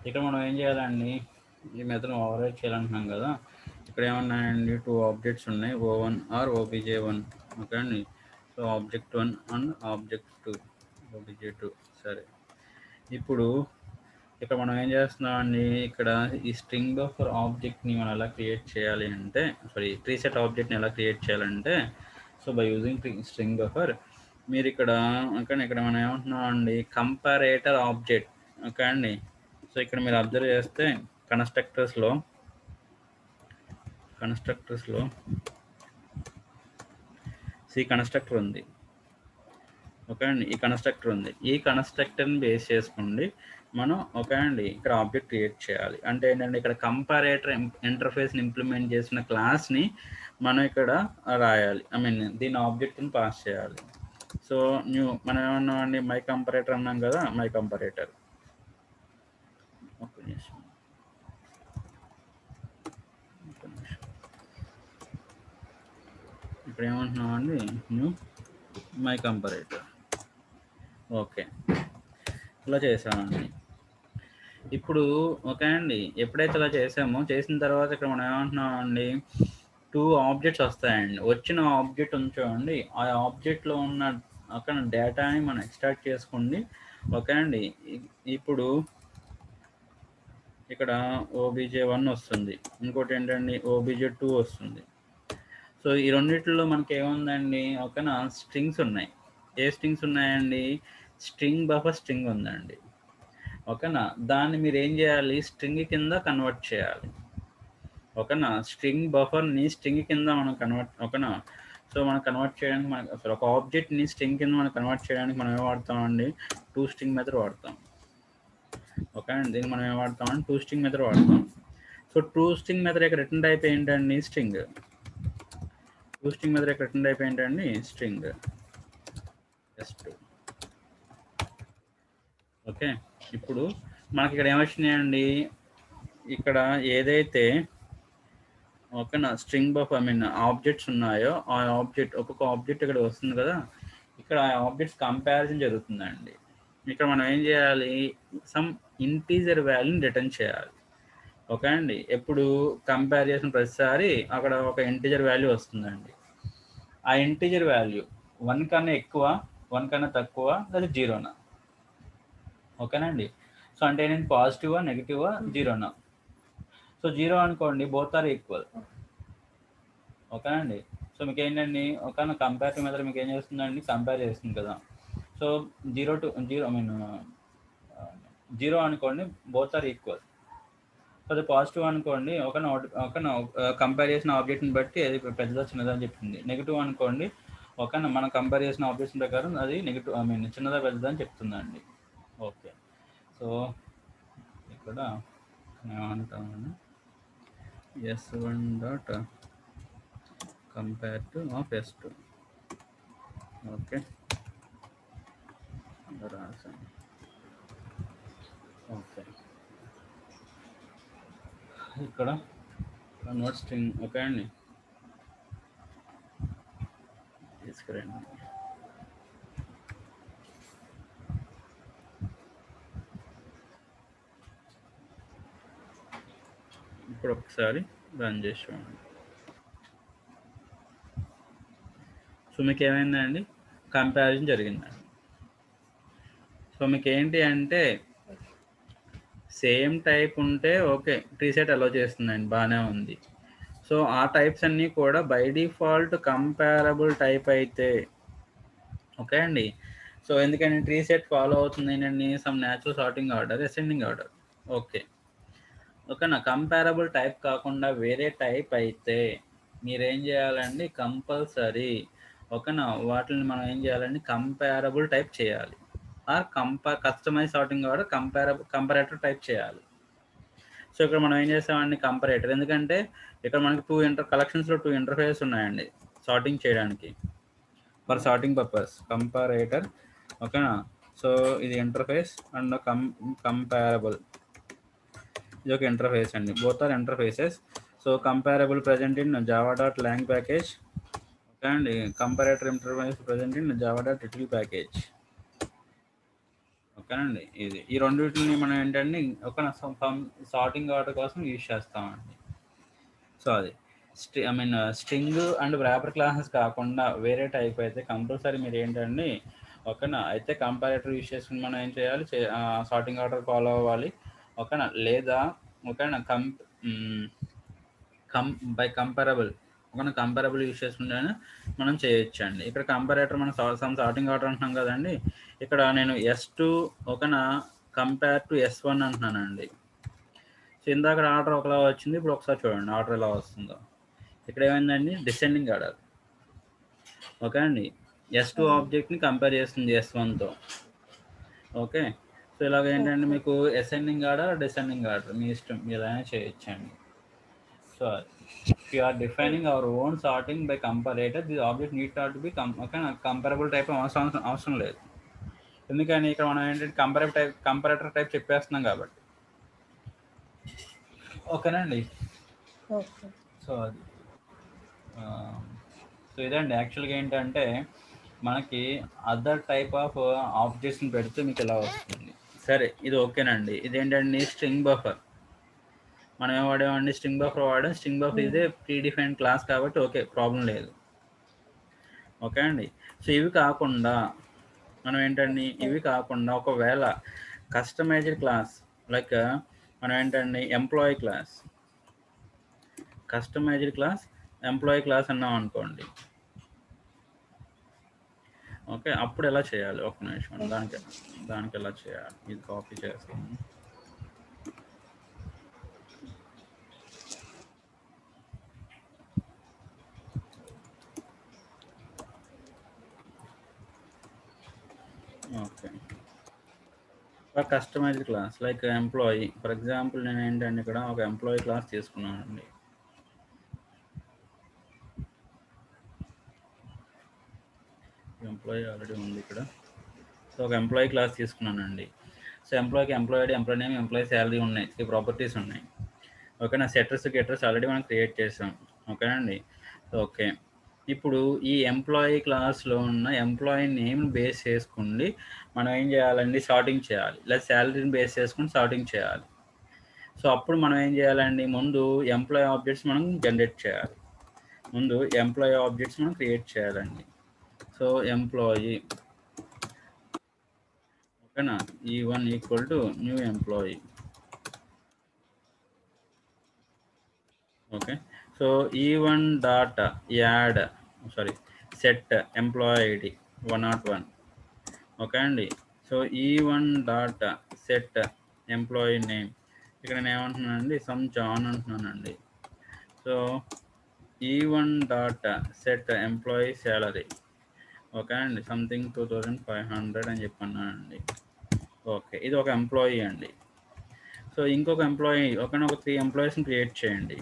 ఇక్కడ మనం ఏం చేయాలండి, ఈ మెథడ్ ఓవర్ రైట్ చేయాలంటున్నాం కదా. ఇక్కడ ఏమన్నాయండి, 2 ఆబ్జెక్ట్స్ ఉన్నాయి, O1 ఆర్ OBJ1. ఓకే అండి, so object 1 and object 2, OBJ2. సరే, ఇప్పుడు ఇక్కడ మనం ఏం చేస్తున్నామండి, ఇక్కడ ఈ స్ట్రింగ్ బఫర్ ఆబ్జెక్ట్ని మనం ఎలా క్రియేట్ చేయాలి అంటే, ట్రీ సెట్ ఆబ్జెక్ట్ని ఎలా క్రియేట్ చేయాలంటే, so by using string buffer. మీరు ఇక్కడ ఇక్కడ మనం ఏమంటున్నామండి, కంపారేటర్ ఆబ్జెక్ట్. ఓకే అండి, సో ఇక్కడ మీరు అబ్జర్వ్ చేస్తే కన్స్ట్రక్టర్స్లో కన్స్ట్రక్టర్ ఉంది. ఓకే అండి, ఈ కన్స్ట్రక్టర్ ఉంది. ఈ కన్స్ట్రక్టర్ని బేస్ చేసుకోండి మనం, ఓకే అండి, ఇక్కడ ఆబ్జెక్ట్ క్రియేట్ చేయాలి. అంటే ఏంటంటే ఇక్కడ కంపారేటర్ ఇంటర్ఫేస్ని ఇంప్లిమెంట్ చేసిన క్లాస్ని మనం ఇక్కడ రాయాలి, దీని ఆబ్జెక్ట్ని పాస్ చేయాలి. సో మనం ఏమన్నామండి, మై కంపారేటర్ అన్నాం కదా, మై కంపారేటర్. ఓకే, ఇప్పుడు ఏమంటున్నామండి, మై కంపారేటర్. ఓకే, ఇలా చేసామండి. ఇప్పుడు ఓకే అండి, ఎప్పుడైతే ఇలా చేసిన తర్వాత ఇక్కడ మనం ఏమంటున్నామండి, 2 ఆబ్జెక్ట్స్ వస్తాయండి. వచ్చిన ఆబ్జెక్ట్ ఉంచండి, ఆ ఆబ్జెక్ట్లో ఉన్న అక్కడ డేటాని మనం ఎక్స్ట్రాక్ట్ చేసుకోండి. ఓకే అండి, ఇప్పుడు ఇక్కడ OBJ1 వస్తుంది, ఇంకోటి ఏంటండి OBJ2 వస్తుంది. సో ఈ రెండిట్లో మనకి ఏముందండి, ఓకేనా, స్ట్రింగ్స్ ఉన్నాయి. ఏ స్ట్రింగ్స్ ఉన్నాయండి, స్ట్రింగ్ బఫర్ స్ట్రింగ్ ఉందండి. ఓకేనా, దాన్ని మీరు ఏం చేయాలి, స్ట్రింగ్ కింద కన్వర్ట్ చేయాలి. ఓకేనా, స్ట్రింగ్ బఫర్ని స్ట్రింగ్ కింద మనం కన్వర్ట్, ఓకేనా. సో మనం కన్వర్ట్ చేయడానికి మనకి ఒక ఆబ్జెక్ట్ని స్ట్రింగ్ కింద మనం కన్వర్ట్ చేయడానికి మనం ఏం వాడతామండి, toString మెథడ్ వాడతాం. ఓకే అండి, దీన్ని మనం ఏం వాడతామండి, toString మెథడ్ వాడతాం. సో toString మెథడ్ యొక్క రిటర్న్ టైప్ ఏంటండి, స్ట్రింగ్. toString మెథడ్ యొక్క రిటర్న్ టైప్ ఏంటండి, స్ట్రింగ్ S2. ఓకే, ఇప్పుడు మనకి ఇక్కడ ఏమొచ్చినాయండి, ఇక్కడ ఏదైతే ఓకేనా స్ట్రింగ్ బఫర్ ఆబ్జెక్ట్స్ ఉన్నాయో ఆ ఆబ్జెక్ట్, ఒక్కొక్క ఆబ్జెక్ట్ ఇక్కడ వస్తుంది కదా, ఇక్కడ ఆ ఆబ్జెక్ట్స్ కంపారిజన్ జరుగుతుందండి. ఇక్కడ మనం ఏం చేయాలి, సమ్ ఇంటీజర్ వాల్యూని రిటర్న్ చేయాలి. ఓకే అండి, ఎప్పుడు కంపేర్ చేసిన ప్రతిసారి అక్కడ ఒక ఇంటీజర్ వాల్యూ వస్తుందండి. ఆ ఇంటీజర్ వాల్యూ 1 కన్నా ఎక్కువ, 1 కన్నా తక్కువ, లేదా 0నా. ఓకేనండి, సో అంటే నేను పాజిటివా, నెగిటివా, 0నా. సో 0 అనుకోండి, బోత్ ఆర్ ఈక్వల్. ఓకేనండి, సో మీకు ఏంటండి, ఒక కంపేరిటివ్ మెథడ్ మీకు ఏం చేస్తుందండి, కంపేర్ చేస్తుంది కదా. సో 0 to 0 0 అనుకోండి, బోత్ ఆర్ ఈక్వల్. సో అది పాజిటివ్ అనుకోండి, ఒక కంపేర్ చేసిన ఆబ్జెక్ట్ని బట్టి అది పెద్దదా చిన్నదా అని చెప్తుంది. నెగిటివ్ అనుకోండి, మనం కంపేర్ చేసిన ఆబ్జెక్ట్స్ ప్రకారం అది నెగిటివ్, చిన్నదా పెద్దదా అని చెప్తుందండి. ఓకే, సో ఇక్కడ ఏమంటామని S1 dot compare to of S2. Okay, రాసాను. ఓకే, ఇక్కడ కన్వర్ట్ స్ట్రింగ్. ఓకే అండి, తీసుకురండి. ఇప్పుడు ఒకసారి రన్ చేసి చూడండి. సో మీకు ఏమైందండి, కంపారిజన్ జరిగిందండి. సో మీకు ఏంటి అంటే సేమ్ టైప్ ఉంటే ఓకే, ప్రీసెట్ అలో చేస్తుందండి, బాగానే ఉంది. సో ఆ టైప్స్ అన్నీ కూడా బై డిఫాల్ట్ కంపారబుల్ టైప్ అయితే ఓకే అండి. సో ఎందుకంటే ట్రీ సెట్ ఫాలో అవుతుంది ఏంటండి, some natural sorting order, ascending order. Okay, ఓకేనా. కంపారబుల్ టైప్ కాకుండా వేరే టైప్ అయితే మీరేం చేయాలండి, కంపల్సరీ ఓకేనా వాటిని మనం ఏం చేయాలండి, కంపారబుల్ టైప్ చేయాలి. Or customize sorting order comparator type చేయాలి. సో ఇక్కడ మనం ఏం చేస్తామండి, కంపారేటర్. ఎందుకంటే ఇక్కడ మనకి కలెక్షన్స్లో 2 ఇంటర్ఫేస్ ఉన్నాయండి సార్టింగ్ చేయడానికి, ఫర్ సార్టింగ్ పర్పస్ కంపారేటర్. ఓకేనా. సో ఇది ఇంటర్ఫేస్ అండ్ కంపారబుల్, ఇది ఒక ఇంటర్ఫేస్ అండి, both are interfaces. So comparable present in java.lang package. Okay అండి, comparator interface present in java.util package. ఓకేనండి, ఇది ఈ రెండింటిని మనం ఏంటంటే ఒక సార్టింగ్ ఆర్డర్ కోసం యూజ్ చేస్తామండి. సో అది స్ట్రింగ్ అండ్ వ్రాపర్ క్లాసెస్ కాకుండా వేరే టైప్ అయితే కంపల్సరీ మీరు ఏంటండి ఓకేనా, అయితే కంపారేటర్ యూజ్ చేసుకుని మనం ఏం చేయాలి, సార్టింగ్ ఆర్డర్ ఫాలో అవ్వాలి. ఓకేనా, లేదా ఓకేనా బై కంపారబుల్, ఓకేనా కంపారబుల్ యూజ్ చేసుకుంటే మనం చేయొచ్చు అండి. ఇక్కడ కంపారేటర్ మనం సార్టింగ్ ఆర్డర్ అంటున్నాం కదండి, ఇక్కడ నేను S2 ఓకేనా కంపేర్ టు S1 అంటున్నానండి. సో ఇందాక ఆర్డర్ ఒకలా వచ్చింది, ఇప్పుడు ఒకసారి చూడండి ఆర్డర్ ఎలా వస్తుందో. ఇక్కడ ఏమైందండి, డిసెండింగ్ ఆర్డర్. ఓకే అండి, S2 ఆబ్జెక్ట్ని కంపేర్ చేస్తుంది S1తో. ఓకే, సో ఇలాగ ఏంటంటే మీకు అసెండింగ్ ఆర్డర్, డిసెండింగ్ ఆర్డర్ మీ ఇష్టం, మీరు ఏదైనా చేయొచ్చండి. So if you are defining our own sorting by comparator, this object need not to be comparable type అవసరం లేదు. ఎందుకని ఇక్కడ మనం ఏంటంటే కంపారేటర్ టైప్ చెప్పేస్తున్నాం కాబట్టి. ఓకేనండి. సో అది సో ఇదండి యాక్చువల్గా ఏంటంటే మనకి అదర్ టైప్ ఆఫ్ ఆబ్జెక్ట్స్ని పెడితే మీకు ఇలా వస్తుంది. సరే ఇది ఓకేనండి. ఇదేంటండి, స్ట్రింగ్ బఫర్. మనం ఏం వాడామండి, స్ట్రింగ్ బఫర్ వాడాం. స్ట్రింగ్ బఫర్ ఇదే ప్రీ డిఫైన్డ్ క్లాస్ కాబట్టి ఓకే, ప్రాబ్లం లేదు. ఓకే అండి. సో ఇవి కాకుండా మనం ఏంటండి, ఇవి కాకుండా ఒకవేళ కస్టమైజ్డ్ క్లాస్ లైక్ మనం ఏంటండి employee class, customized class employee class అన్నాం అనుకోండి. ఓకే, అప్పుడు ఎలా చేయాలి, ఒక నిమిషం, దానికి ఎలా చేయాలి, ఇది కాపీ చేస్తాను. Okay, customized class like employee. For example నేను ఏంటంటే ఇక్కడ ఒక ఎంప్లాయీ క్లాస్ తీసుకున్నానండి. ఎంప్లాయీ ఆల్రెడీ ఉంది ఇక్కడ. సో ఒక ఎంప్లాయీ క్లాస్ తీసుకున్నానండి. సో ఎంప్లాయీకి employee ID, employee name, employee salary ఉన్నాయి, 3 ప్రాపర్టీస్ ఉన్నాయి. ఓకేనా, సెటర్స్ గెటర్స్ ఆల్రెడీ మనం క్రియేట్ చేసాం. ఓకేనండి. ఓకే, ఇప్పుడు ఈ ఎంప్లాయీ క్లాస్లో ఉన్న ఎంప్లాయీ నేమ్ని బేస్ చేసుకుని మనం ఏం చేయాలండి, సార్టింగ్ చేయాలి. లేదా శాలరీని బేస్ చేసుకుని సార్టింగ్ చేయాలి. సో అప్పుడు మనం ఏం చేయాలండి, ముందు ఎంప్లాయీ ఆబ్జెక్ట్స్ మనం జనరేట్ చేయాలి. ముందు ఎంప్లాయీ ఆబ్జెక్ట్స్ మనం క్రియేట్ చేయాలండి. సో ఎంప్లాయీ ఓకేనా, E1 equal to new employee. Okay, so E1 dot add set employee ID 101. Okay అండి. So E1 dot set employee name, ఇక్కడ నేను ఏమంటున్నానండి, సమ్ జాన్ అంటున్నానండి. So E1 dot set employee salary. Okay అండి, something 2500 అని చెప్పన్నానండి. Okay, ఇది ఒక employee అండి. సో ఇంకొక ఎంప్లాయీ ఒక 3 ఎంప్లాయీస్ని క్రియేట్ చేయండి.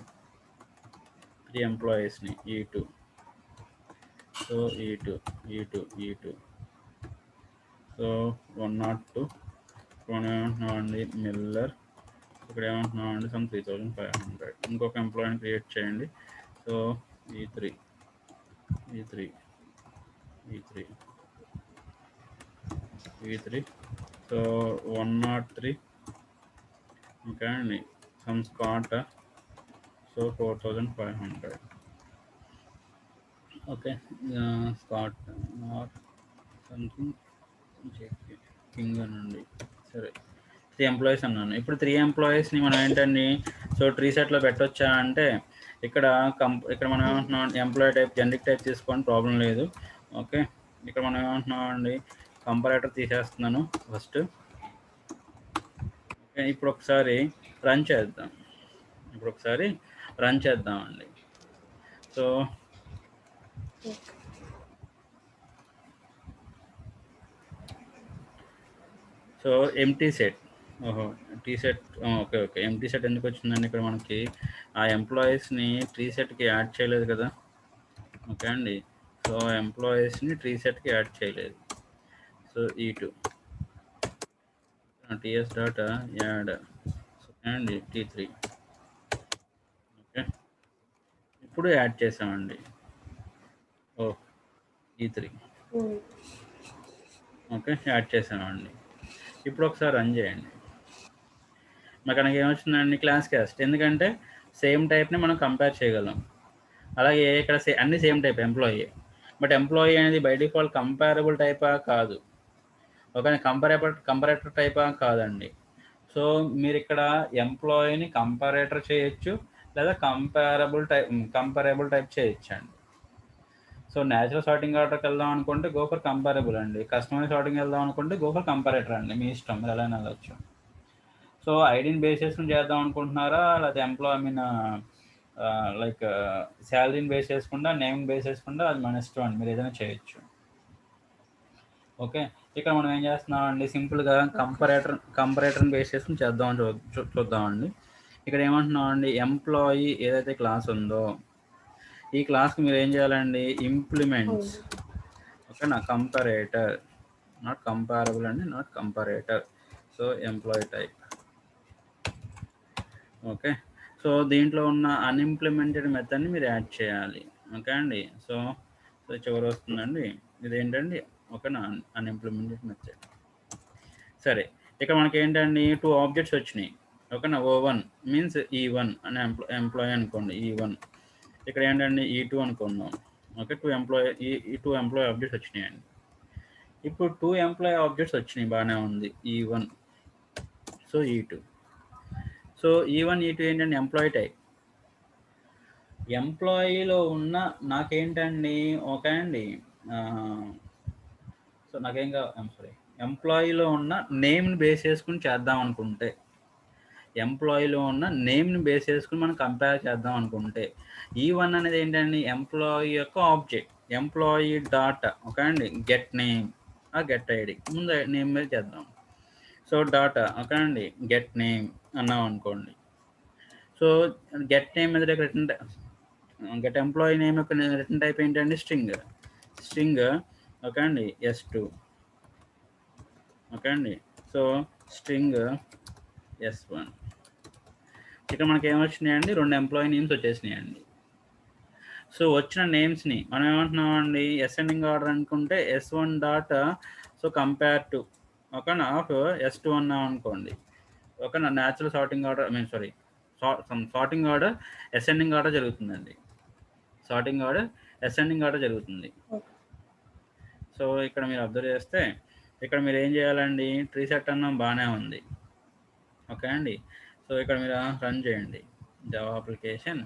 3 ఎంప్లాయీస్ని E2. So E2. సో 102 ఇక్కడ ఏమంటున్నామండి మిల్లర్, ఇక్కడ ఏమంటున్నామండి సమ్ 3500. ఇంకొక ఎంప్లాయీని క్రియేట్ చేయండి. So E3. సో 103 ఇంకా అండి some Scott, so 4500. Okay Scott or something king అనండి. సరే 3 ఎంప్లాయీస్ అన్నాను. ఇప్పుడు 3 ఎంప్లాయీస్ని మనం ఏంటండి సో ట్రీ సెట్లో పెట్టొచ్చా అంటే ఇక్కడ ఇక్కడ మనం ఏమంటున్నాం ఎంప్లాయీ టైప్ జనరిక్ టైప్ తీసుకోండి, ప్రాబ్లం లేదు. ఓకే ఇక్కడ మనం ఏమంటున్నాం అండి కంపరేటర్ తీసేస్తున్నాను ఫస్ట్. ఓకే ఇప్పుడు ఒకసారి రన్ చేద్దామండి. So empty set, T set. Okay empty set ఎందుకు వచ్చిందండి ఇక్కడ మనకి ఆ ఎంప్లాయీస్ని ట్రీ సెట్కి యాడ్ చేయలేదు కదా. ఓకే అండి సో ఎంప్లాయీస్ని ట్రీ సెట్కి యాడ్ చేయలేదు. So E2 ts dot add అండి T3. ఓకే ఇప్పుడు యాడ్ చేసామండి. E3. ఓకే యాడ్ చేసామండి. ఇప్పుడు ఒకసారి రన్ చేయండి. మాకు మనకి ఏమొచ్చిందండి క్లాస్ క్యాస్ట్, ఎందుకంటే సేమ్ టైప్ని మనం కంపేర్ చేయగలం. అలాగే ఇక్కడ అన్ని same type employee, but employee అనేది బై డిఫాల్ట్ కంపారబుల్ టైపా కాదు. ఓకే కంపరేటర్ టైపా కాదండి. సో మీరు ఇక్కడ ఎంప్లాయీని కంపారేటర్ చేయొచ్చు లేదా కంపారబుల్ టైప్ చేయొచ్చు అండి. సో న్యాచురల్ సార్టింగ్ ఆర్డర్కి వెళ్దాం అనుకుంటే గో ఫర్ కంపారబుల్ అండి. కస్టమర్ సార్టింగ్ వెళ్దాం అనుకుంటే గో ఫర్ కంపారేటర్ అండి. మీ ఇష్టం, మీరు ఎలా వెళ్ళచ్చు. సో ఐడిని బేస్ చేసుకుని చేద్దాం అనుకుంటున్నారా లేకపోతే లైక్ శాలరీని బేస్ చేసుకుంటా నేమ్ బేస్ చేసుకుంటా అది మన ఇష్టం అండి, మీరు ఏదైనా చేయొచ్చు. ఓకే ఇక్కడ మనం ఏం చేస్తున్నామండి సింపుల్గా కంపరేటర్ని బేస్ చేసుకుని చేద్దామని చూద్దామండి. ఇక్కడ ఏమంటున్నామండి ఎంప్లాయీ ఏదైతే క్లాస్ ఉందో ఈ క్లాస్కి మీరు ఏం చేయాలండి ఇంప్లిమెంట్స్. ఓకేనా కంపారేటర్, నాట్ కంపారబుల్ అండి, not comparator. So employee type. Okay so దీంట్లో ఉన్న అన్ఇంప్లిమెంటెడ్ మెథడ్ని మీరు యాడ్ చేయాలి. ఓకే అండి సో చివరి వస్తుందండి ఇదేంటండి ఓకేనా అన్ఇంప్లిమెంటెడ్ మెథడ్. సరే ఇక్కడ మనకి ఏంటండి 2 ఆబ్జెక్ట్స్ వచ్చినాయి. ఓకేనా O1 మీన్స్ E1 అనే ఎంప్లాయీ అనుకోండి E1. ఇక్కడ ఏంటండి E2 అనుకుందాం. ఓకే 2 ఎంప్లాయీ ఆబ్జెక్ట్స్ వచ్చినాయండి. ఇప్పుడు 2 ఎంప్లాయీ ఆబ్జెక్ట్స్ వచ్చినాయి, బాగానే ఉంది. E1 so E2. So E1 E2 ఏంటంటే ఎంప్లాయీ టైప్. ఎంప్లాయీలో ఉన్న నాకేంటండి ఓకే అండి సో నాకేం సారీ ఎంప్లాయీలో ఉన్న నేమ్ని బేస్ చేసుకుని చేద్దాం అనుకుంటే మనం కంపేర్ చేద్దాం అనుకుంటే E1 అనేది ఏంటండి ఎంప్లాయీ యొక్క ఆబ్జెక్ట్, ఎంప్లాయీ డాటా. ఓకే అండి గెట్ నేమ్ గెట్ ఐడి ముందు నేమ్ మీద చేద్దాం. సో డాటా ఓకే అండి గెట్ నేమ్ అన్నాం అనుకోండి. సో గెట్ నేమ్ మీద రిటర్న్ గెట్ ఎంప్లాయీ నేమ్ యొక్క రిటర్న్ టైప్ ఏంటండి స్ట్రింగ్. ఓకే అండి S2. ఓకే అండి సో స్ట్రింగ్ S1. ఇక్కడ మనకి ఏమొచ్చినాయండి 2 ఎంప్లాయీ నేమ్స్ వచ్చేసినాయండి. సో వచ్చిన నేమ్స్ని మనం ఏమంటున్నామండి అసెండింగ్ ఆర్డర్ అనుకుంటే S1 dot so compare to ఓకేనా ఆఫ్ S2 అన్నాం అనుకోండి. ఓకేనా natural sorting order sorting order ascending order జరుగుతుందండి. జరుగుతుంది. సో ఇక్కడ మీరు అబ్జర్వ్ చేస్తే ఇక్కడ మీరు ఏం చేయాలండి ట్రీ సెట్ అన్నాం బాగానే ఉంది. ఓకే అండి సో ఇక్కడ మీరు రన్ చేయండి జావా అప్లికేషన్.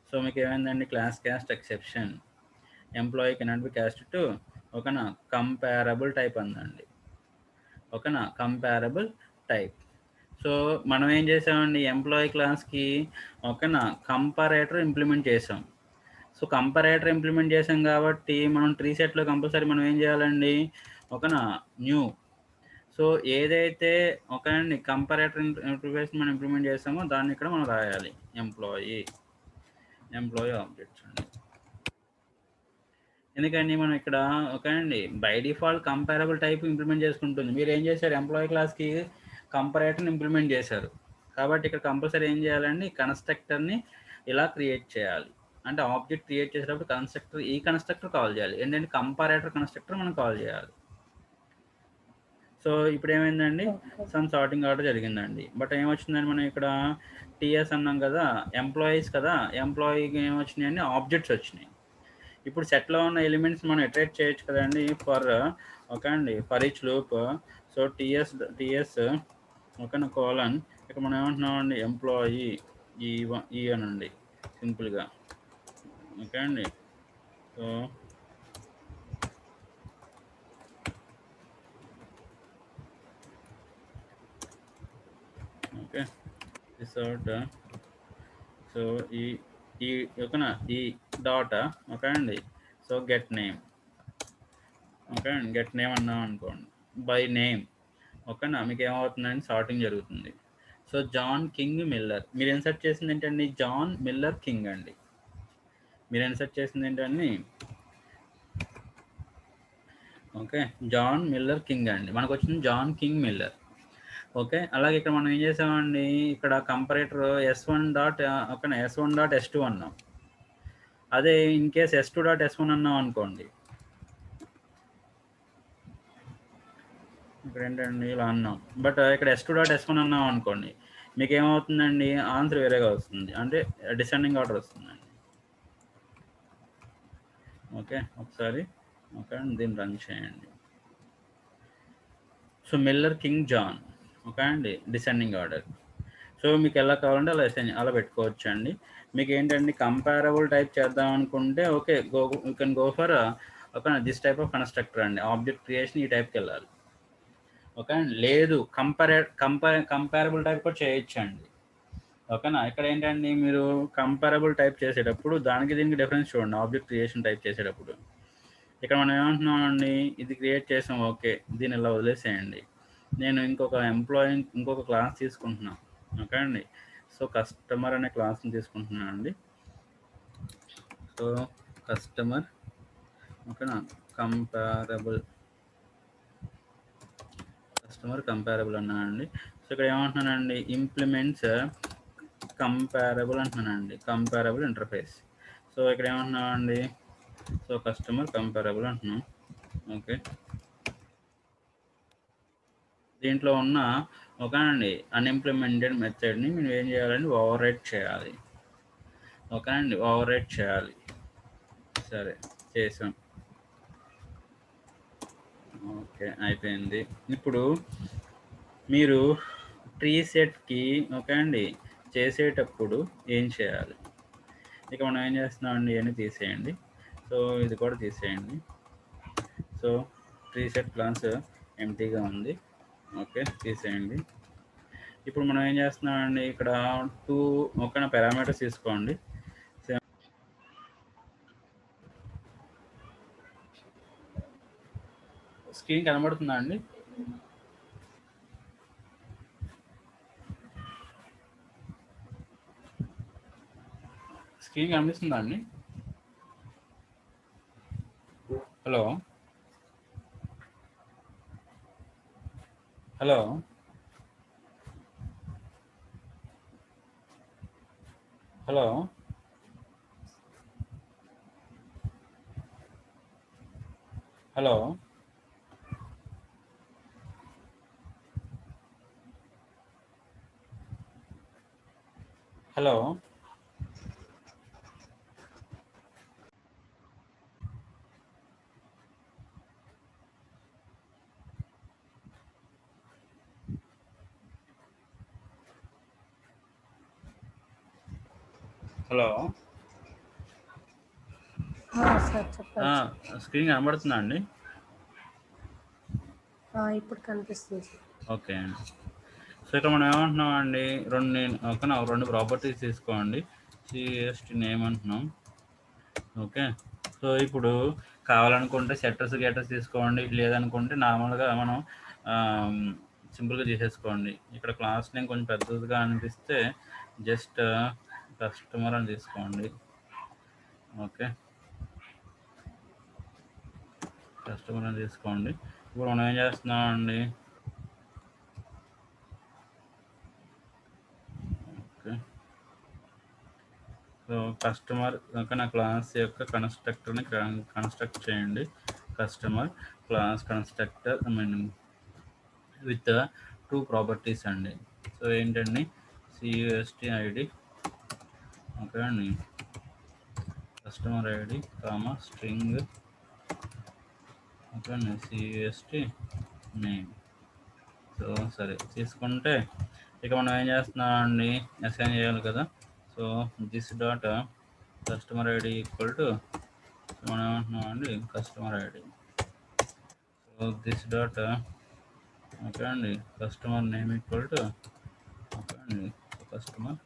సో మీకు ఏమైందండి class cast exception employee cannot be caste to ఓకేనా కంపారబుల్ టైప్ అందండి. ఓకేనా కంపారబుల్ టైప్. సో మనం ఏం చేసామండి ఎంప్లాయీ క్లాస్కి ఓకేనా కంపారేటర్ ఇంప్లిమెంట్ చేసాం. సో కంపారేటర్ ఇంప్లిమెంట్ చేసాం కాబట్టి మనం ట్రీ సెట్లో కంపల్సరీ మనం ఏం చేయాలండి ఓకేనా న్యూ. సో ఏదైతే ఓకేనండి కంపారేటర్ ఇంటర్ఫేస్ మనం ఇంప్లిమెంట్ చేస్తామో దాన్ని ఇక్కడ మనం రాయాలి ఎంప్లాయీ ఆబ్జెక్ట్స్ అండి. ఎందుకండి మనం ఇక్కడ ఓకే అండి by default comparable type implement చేసుకుంటుంది. మీరు ఏం చేశారు ఎంప్లాయీ క్లాస్కి కంపరేటర్ని ఇంప్లిమెంట్ చేశారు. కాబట్టి ఇక్కడ కంపల్సరీ ఏం చేయాలండి కన్స్ట్రక్టర్ని ఇలా క్రియేట్ చేయాలి. అంటే ఆబ్జెక్ట్ క్రియేట్ చేసేటప్పుడు కన్స్ట్రక్టర్ కాల్ చేయాలి. ఏంటంటే కంపారేటర్ కన్స్ట్రక్టర్ మనం కాల్ చేయాలి. సో ఇప్పుడు ఏమైందండి ఓకే. సమ్ సార్టింగ్ ఆర్డర్ జరిగిందండి. బట్ ఏమొచ్చిందండి మనం ఇక్కడ టీఎస్ అన్నాం కదా ఎంప్లాయీస్ కదా ఎంప్లాయీకి ఏమొచ్చినాయండి ఆబ్జెక్ట్స్ వచ్చినాయి. ఇప్పుడు సెట్లో ఉన్న ఎలిమెంట్స్ మనం ఇటరేట్ చేయొచ్చు కదండి ఓకే అండి for each loop. So TS ఓకేనా కోలన్ ఇక్కడ మనం ఏమంటున్నామండి ఎంప్లాయీ ఈ అనండి సింపుల్గా ఓకే అండి. So okay this out. So ఈ ఓకేనా ఈ డాట్ ఓకే అండి. సో గెట్ నేమ్ ఓకే అండి గెట్ నేమ్ అన్నాం అనుకోండి బై నేమ్ ఓకేనా మీకు ఏమవుతుందండి సార్టింగ్ జరుగుతుంది. సో జాన్ కింగ్ మిల్లర్ మీరు ఇన్సర్ట్ చేసింది ఏంటండి జాన్ మిల్లర్ కింగ్ అండి. మీరు ఇన్సర్ట్ చేసింది ఏంటండి ఓకే జాన్ మిల్లర్ కింగ్ అండి. మనకు వచ్చింది జాన్ కింగ్ మిల్లర్. ఓకే అలాగే ఇక్కడ మనం ఏం చేసామండి ఇక్కడ కంపరేటర్ S1 ఓకేనా S1.S2 అన్నాం. అదే ఇన్ కేస్ S2.S1 అన్నాం అనుకోండి ఇక్కడ ఏంటండి ఇలా అన్నాం. బట్ ఇక్కడ S2.S1 అన్నాం అనుకోండి మీకు ఏమవుతుందండి ఆన్సర్ వేరేగా వస్తుంది అంటే డిసెండింగ్ ఆర్డర్ వస్తుందండి. ఓకే ఒకసారి ఓకే దీన్ని రన్ చేయండి. So Miller King John okay అండి డిసెండింగ్ ఆర్డర్. సో మీకు ఎలా కావాలంటే అలా పెట్టుకోవచ్చు అండి. మీకు ఏంటండి కంపారబుల్ టైప్ చేద్దాం అనుకుంటే okay you can go for okay this type of constructor అండి. ఆబ్జెక్ట్ క్రియేషన్ ఈ టైప్కి వెళ్ళాలి ఓకే అండి. లేదు కంపారబుల్ టైప్ కూడా చేయొచ్చు అండి ఓకేనా. ఇక్కడ ఏంటండి మీరు కంపారబుల్ టైప్ చేసేటప్పుడు దానికి దీనికి డిఫరెన్స్ చూడండి. ఆబ్జెక్ట్ క్రియేషన్ టైప్ చేసేటప్పుడు ఇక్కడ మనం ఏమంటున్నామండి ఇది క్రియేట్ చేసాం ఓకే దీన్ని ఇలా వదిలేసేయండి. నేను ఇంకొక క్లాస్ తీసుకుంటున్నాను ఓకే అండి. సో కస్టమర్ అనే క్లాస్ని తీసుకుంటున్నాను అండి. సో కస్టమర్ ఓకేనా కంపారబుల్ అన్నానండి. సో ఇక్కడ ఏమంటున్నానండి ఇంప్లిమెంట్స్ కంపారబుల్ అంటున్నానండి కంపారబుల్ ఇంటర్ఫేస్. సో ఇక్కడ ఏమంటున్నామండి సో కస్టమర్ కంపారబుల్ అంటున్నాం ఓకే. దీంట్లో ఉన్న ఓకేనండి అన్ఇంప్లిమెంటెడ్ మెథడ్ని మీరు ఏం చేయాలండి ఓవర్ రైట్ చేయాలి ఓకేనండి ఓవర్ రైట్ చేయాలి. సరే చేసాం ఓకే అయిపోయింది. ఇప్పుడు మీరు ట్రీ సెట్కి ఓకే అండి చేసేటప్పుడు ఏం చేయాలి ఇక మనం ఏం చేస్తున్నామండి ఇవన్నీ తీసేయండి. సో ఇది కూడా తీసేయండి. సో ట్రీ సెట్ క్లాస్ ఎంటీగా ఉంది ఓకే తీసేయండి. ఇప్పుడు మనం ఏం చేస్తున్నామండి ఇక్కడ 2 ఓకేనా పారామీటర్స్ తీసుకోండి. స్క్రీన్ కనబడుతుందా అండి? స్క్రీన్ కనిపిస్తుందా అండి? Hello hello hello hello hello hello sir చెప్పండి. స్క్రీన్ కనబడుతుందా అండి? ఇప్పుడు కనిపిస్తుంది సార్. ఓకే అండి. సో ఇక్కడ మనం ఏమంటున్నాం అండి రెండు ప్రాపర్టీస్ తీసుకోండి. సిఎస్టి నేమ్ అంటున్నాం ఓకే. సో ఇప్పుడు కావాలనుకుంటే గెటర్స్ తీసుకోండి లేదనుకుంటే నార్మల్గా మనం సింపుల్గా తీసేసుకోండి. ఇక్కడ క్లాస్ నేమ్ కొంచెం పెద్దదిగా అనిపిస్తే జస్ట్ కస్టమర్ అని తీసుకోండి ఓకే. కస్టమర్ అని తీసుకోండి. ఇప్పుడు మనం ఏం చేస్తున్నామండి, ఓకే. సో కస్టమర్ ఓకే, నా క్లాస్ యొక్క కన్స్ట్రక్టర్ని కన్స్ట్రక్ట్ చేయండి. Customer class constructor I mean with 2 properties అండి. సో ఏంటండి, CUST ఐడి, ఓకే అండి, customer ID comma string, okay అండి, CUST నేమ్. సో సరే తీసుకుంటే ఇక మనం ఏం చేస్తున్నామండి, అసైన్ చేయాలి కదా. So this dot customer ID equal to, మనం ఏమంటున్నామండి, customer ID. So this dot okay అండి, customer name equal to, okay అండి, కస్టమర్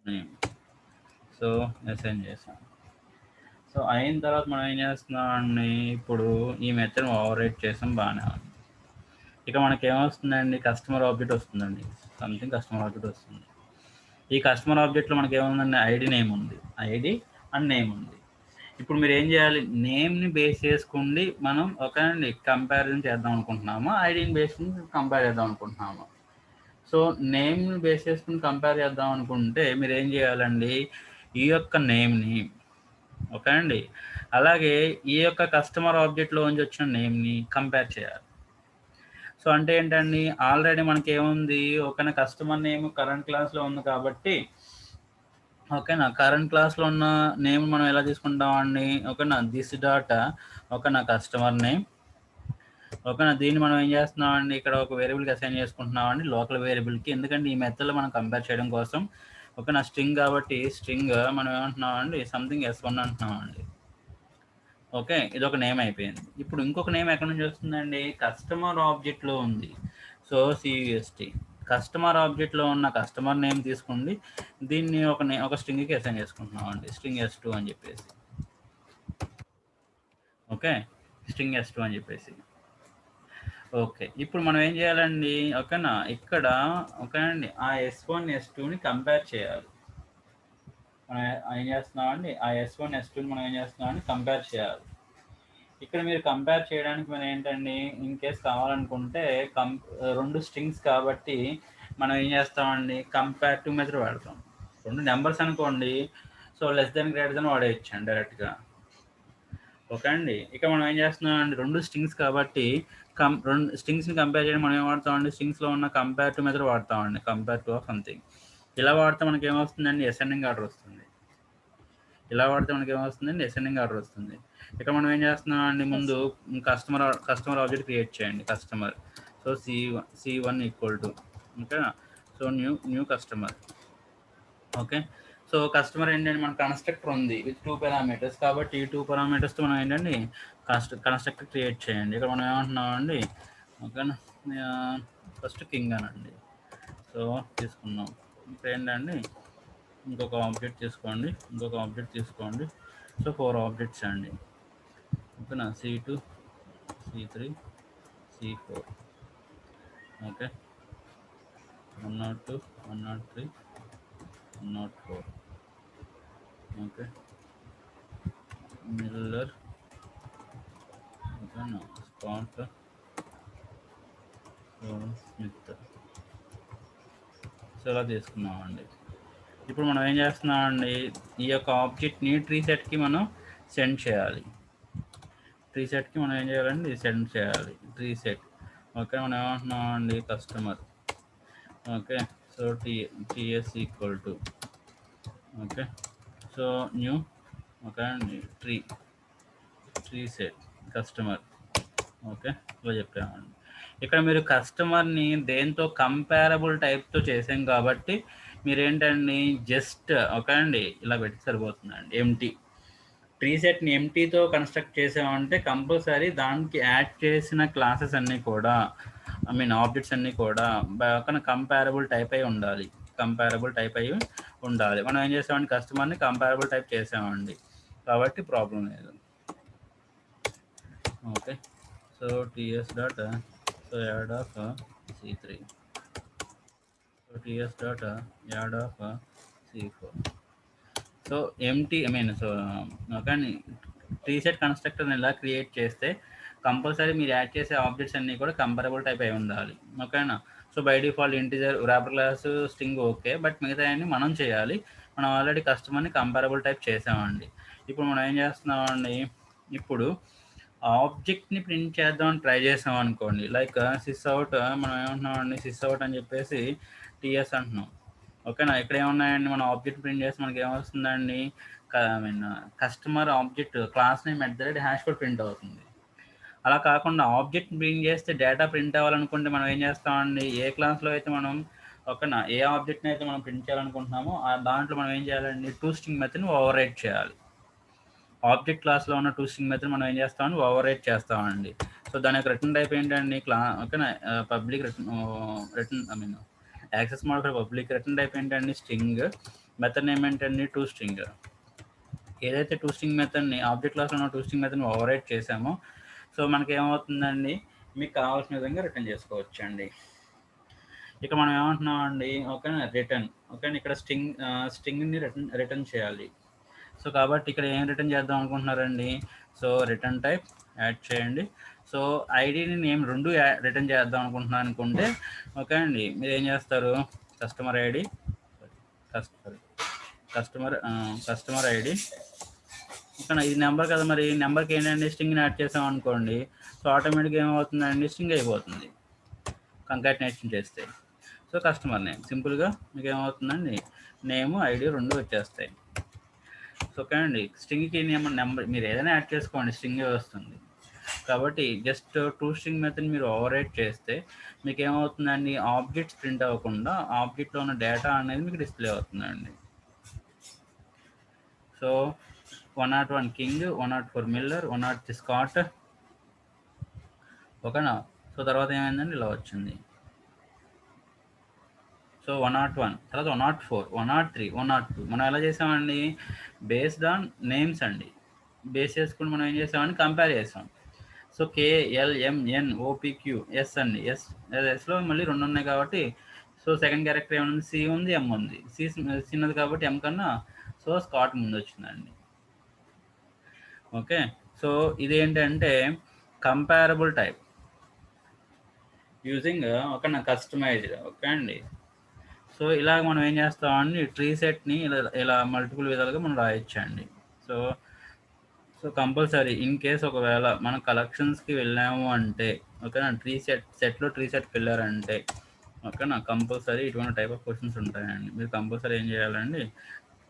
నేమ్. సో అసైన్ చేసాం. సో అయిన తర్వాత మనం ఏం చేస్తున్నామండి, ఇప్పుడు ఈ మెథడ్ ఓవర్ రైట్ చేసాం, బాగానే ఉంది. ఇక మనకి ఏమొస్తుందండి, కస్టమర్ ఆబ్జెక్ట్ వస్తుందండి. సంథింగ్ కస్టమర్ ఆబ్జెక్ట్ వస్తుంది. ఈ కస్టమర్ ఆబ్జెక్ట్లో మనకి ఏముందండి, ఐడి నేమ్ ఉంది, ఐడి అండ్ నేమ్ ఉంది. ఇప్పుడు మీరు ఏం చేయాలి, నేమ్ని బేస్ చేసుకుండి మనం ఓకేనండి కంపారిజన్ చేద్దాం అనుకుంటున్నాము, ఐడిని బేస్ చేసుకుని కంపేర్ చేద్దాం అనుకుంటున్నాము. సో నేమ్ని బేస్ చేసుకుని కంపేర్ చేద్దాం అనుకుంటే మీరు ఏం చేయాలండి, ఈ యొక్క నేమ్ని ఓకే అండి, అలాగే ఈ యొక్క కస్టమర్ ఆబ్జెక్ట్లో నుంచి వచ్చిన నేమ్ని కంపేర్ చేయాలి. సో అంటే ఏంటండి, ఆల్రెడీ మనకి ఏముంది, ఓకేనా, కస్టమర్ నేమ్ కరెంట్ క్లాస్లో ఉంది కాబట్టి ఓకేనా, కరెంట్ క్లాస్లో ఉన్న నేమ్ మనం ఎలా తీసుకుంటామండి, ఓకేనా, దిస్ డాట్ ఓకేనా కస్టమర్ నేమ్, ఓకేనా. దీన్ని మనం ఏం చేస్తున్నామండి, ఇక్కడ ఒక వేరియబుల్కి అసైన్ చేసుకుంటున్నామండి, లోకల్ వేరియబుల్కి. ఎందుకంటే ఈ మెథడ్లో మనం కంపేర్ చేయడం కోసం, ఓకేనా, స్ట్రింగ్ కాబట్టి స్ట్రింగ్ మనం ఏమంటున్నామండి, సంథింగ్ S1 అంటున్నామండి. ఓకే, ఇది ఒక నేమ్ అయిపోయింది. ఇప్పుడు ఇంకొక నేమ్ ఎక్కడి నుంచి వస్తుందండి, కస్టమర్ ఆబ్జెక్ట్లో ఉంది. సో CUST కస్టమర్ ఆబ్జెక్ట్లో ఉన్న కస్టమర్ నేమ్ తీసుకోండి, దీన్ని ఒక స్ట్రింగ్కి అసైన్ చేసుకుంటున్నాం అండి, స్ట్రింగ్ S2 అని చెప్పేసి. ఓకే, స్ట్రింగ్ S2 అని చెప్పేసి. ఓకే, ఇప్పుడు మనం ఏం చేయాలండి, ఓకేనా, ఇక్కడ ఓకే అండి, ఆ S1 S2ని కంపేర్ చేయాలి. మనం ఏం చేస్తున్నామండి, ఆ S1 S2ని మనం ఏం చేస్తున్నామండి, కంపేర్ చేయాలి. ఇక్కడ మీరు కంపేర్ చేయడానికి మనం ఏంటండి, ఇన్ కేస్ కావాలనుకుంటే రెండు స్ట్రింగ్స్ కాబట్టి మనం ఏం చేస్తామండి, కంపేరిటివ్ మెథడ్ వాడతాం. రెండు నెంబర్స్ అనుకోండి, so less than greater than వాడేయచ్చండి డైరెక్ట్గా. ఓకే అండి, ఇక మనం ఏం చేస్తున్నామండి, రెండు స్ట్రింగ్స్ కాబట్టి రెండు స్ట్రింగ్స్ని కంపేర్ చేయడం మనం ఏం వాడతామండి, స్ట్రింగ్స్లో ఉన్న కంపేరిటివ్ మెథడ్ వాడతామండి, కంపేరిటివ్ ఆఫ్ సంథింగ్. ఇలా వాడితే మనకి ఏమొస్తుందండి, అసెండింగ్ ఆర్డర్ వస్తుంది. ఇలా వాడితే మనకి ఏమొస్తుందండి, అసెండింగ్ ఆర్డర్ వస్తుంది. ఇక్కడ మనం ఏం చేస్తున్నాం అండి, ముందు కస్టమర్ ఆబ్జెక్ట్ క్రియేట్ చేయండి, customer. So C1 equal to, okay, so new customer. Okay, so customer ఏంటంటే మన కన్స్ట్రక్టర్ ఉంది విత్ 2 పారామీటర్స్ కాబట్టి ఈ 2 పారామీటర్స్తో మనం ఏంటండి కన్స్ట్రక్టర్ క్రియేట్ చేయండి. ఇక్కడ మనం ఏమంటున్నాం అండి, ఓకేనా, ఫస్ట్ కింగ్ అనండి. సో తీసుకున్నాం. ఇప్పుడు ఏంటండి, ఇంకొక ఆబ్జెక్ట్ తీసుకోండి, సో 4 ఆబ్జెక్ట్స్ అండి, ఓకేనా, C2 C3 C4. Okay, 102 103 104. Okay, Miller, ఓకేనా, స్పాట్, స్మిత్. సో ఇలా తీసుకున్నామండి. ఇప్పుడు మనం ఏం చేస్తున్నామండి, ఈ యొక్క ఆబ్జెక్ట్ని ట్రీ సెట్కి మనం సెండ్ చేయాలి. ట్రీ సెట్కి మనం ఏం చేయాలండి, సెండ్ చేయాలి ట్రీ సెట్. ఓకే, మనం ఏమంటున్నామండి, customer. Okay, so TS equal to, okay, so new, okay అండి, ట్రీ సెట్ కస్టమర్. ఓకే, ఇలా చెప్పామండి. ఇక్కడ మీరు కస్టమర్ని దేంతో కంపారబుల్ టైప్తో చేసాం కాబట్టి మీరేంటండి, జస్ట్ ఓకే అండి ఇలా పెట్టి సరిపోతుందండి, ఎంటీ. ట్రీ సెట్ని ఎంటీతో కన్స్ట్రక్ట్ చేసామంటే కంపల్సరీ దానికి యాడ్ చేసిన క్లాసెస్ అన్నీ కూడా, ఐ మీన్ ఆబ్జెక్ట్స్ అన్నీ కూడా కంపారబుల్ టైప్ అయి ఉండాలి. మనం ఏం చేసామండి, కస్టమర్ని కంపారబుల్ టైప్ చేసామండి కాబట్టి ప్రాబ్లం లేదు. Okay, so TS dot, so add of C3, so TS dot add of C4. So empty I mean so కానీ ట్రీ సెట్ కన్స్ట్రక్టర్ని ఎలా క్రియేట్ చేస్తే కంపల్సరీ మీరు యాడ్ చేసే ఆబ్జెక్ట్స్ అన్నీ కూడా కంపారబుల్ టైప్ అయి ఉండాలి. ఓకేనా? So, by default integer, wrapper class, string okay. But మిగతాయన్నీ మనం చేయాలి. మనం ఆల్రెడీ కస్టమర్‌ని కంపారబుల్ టైప్ చేసామండి. ఇప్పుడు మనం ఏం చేస్తున్నామండి, ఇప్పుడు ఆబ్జెక్ట్‌ని ప్రింట్ చేద్దామని ట్రై చేసామనుకోండి. లైక్ సిస్అవుట్ మనం ఏమంటున్నామండి, సిస్అవుట్ అని చెప్పేసి టీఎస్ అంటున్నాం. ఓకేనా? ఇక్కడ ఏమున్నాయండి, మనం ఆబ్జెక్ట్ ప్రింట్ చేస్తే మనకి ఏమొస్తుందండి, I mean customer object class name @ code print అవుతుంది. అలా కాకుండా ఆబ్జెక్ట్ ప్రింట్ చేస్తే డేటా ప్రింట్ అవ్వాలనుకుంటే మనం ఏం చేస్తామండి, ఏ క్లాస్లో అయితే మనం ఓకేనా, ఏ ఆబ్జెక్ట్ని అయితే మనం ప్రింట్ చేయాలనుకుంటున్నామో దాంట్లో మనం ఏం చేయాలండి, టు స్ట్రింగ్ మెథడ్ని ఓవర్ రైట్ చేయాలి. ఆబ్జెక్ట్ క్లాస్లో ఉన్న టు స్ట్రింగ్ మెథడ్ మనం ఏం చేస్తామని ఓవర్ రైట్ చేస్తామండి. సో దాని యొక్క రిటర్న్ టైప్ ఏంటండి, ఓకేనా, public return I mean access mode for public. Return type ఏంటండి, స్ట్రింగ్. మెథడ్ నేమ్ ఏంటండి, టు స్ట్రింగ్. ఏదైతే టు స్ట్రింగ్ మెథడ్ని ఆబ్జెక్ట్ క్లాస్లో ఉన్న టు స్ట్రింగ్ మెథడ్ని ఓవర్ రైట్ చేసామో సో మనకి ఏమవుతుందండి, మీకు కావాల్సిన విధంగా రిటర్న్ చేసుకోవచ్చు అండి. ఇక మనం ఏమంటున్నామండి, ఓకేనా, రిటర్న్. ఓకేనా, ఇక్కడ స్ట్రింగ్ని రిటర్న్ చేయాలి. సో కాబట్టి ఇక్కడ ఏం రిటర్న్ చేద్దాం అనుకుంటున్నారండి, సో రిటర్న్ టైప్ యాడ్ చేయండి. సో ఐడిని నేమ్ రెండు రిటర్న్ చేద్దాం అనుకుంటున్నాను అనుకుంటే ఓకే అండి, మీరు ఏం చేస్తారు, కస్టమర్ ఐడి కస్టమర్ ఐడి. ఓకేనా, ఇది నెంబర్ కదా, మరి నెంబర్కి ఏంటంటే స్ట్రింగ్ని యాడ్ చేసాం అనుకోండి, సో ఆటోమేటిక్గా ఏమవుతుందండి, స్ట్రింగ్ అయిపోతుంది కంకాటినేషన్ చేస్తే. సో కస్టమర్ నేమ్ సింపుల్గా మీకు ఏమవుతుందండి, నేమ్ ఐడి రెండు వచ్చేస్తాయి. సో ఓకే అండి, స్ట్రింగ్కి నెంబర్ మీరు ఏదైనా యాడ్ చేసుకోండి, స్ట్రింగే వస్తుంది. కాబట్టి జస్ట్ టు స్ట్రింగ్ మెథడ్ మీరు ఓవర్ రైట్ చేస్తే మీకు ఏమవుతుందండి, ఆబ్జెక్ట్స్ ప్రింట్ అవ్వకుండా ఆబ్జెక్ట్లో ఉన్న డేటా అనేది మీకు డిస్ప్లే అవుతుందండి. So 101 king, 104 Miller, 103 Scott. ఓకేనా, సో తర్వాత ఏమైందండి, ఇలా వచ్చింది. సో 101 తర్వాత 104, 103, 102 మనం ఎలా చేసామండి, బేస్డ్ ఆన్ నేమ్స్ అండి. బేస్ చేసుకుని మనం ఏం చేసామని కంపేర్ చేసాం. సో KLMNOPQS అండి. ఎస్లో మళ్ళీ రెండు ఉన్నాయి కాబట్టి సో సెకండ్ క్యారెక్టర్ ఏముంది, సి ఉంది, ఎం ఉంది. సి చిన్నది కాబట్టి ఎం కన్నా సో స్కాట్ ముందు వచ్చిందండి. ఓకే, సో ఇదేంటంటే కంపారబుల్ టైప్ యూజింగ్ ఒక కస్టమైజ్డ్. ఓకే అండి, సో ఇలాగ మనం ఏం చేస్తామండి, ట్రీ సెట్ని ఇలా మల్టిపుల్ విధాలుగా మనం రాయొచ్చండి. సో కంపల్సరీ ఇన్ కేస్ ఒకవేళ మనం కలెక్షన్స్కి వెళ్ళాము అంటే ఓకేనా, సెట్లో ట్రీ సెట్కి వెళ్ళారంటే ఓకేనా, కంపల్సరీ ఇటువంటి టైప్ ఆఫ్ క్వశ్చన్స్ ఉంటాయండి. మీరు కంపల్సరీ ఏం చేయాలండి,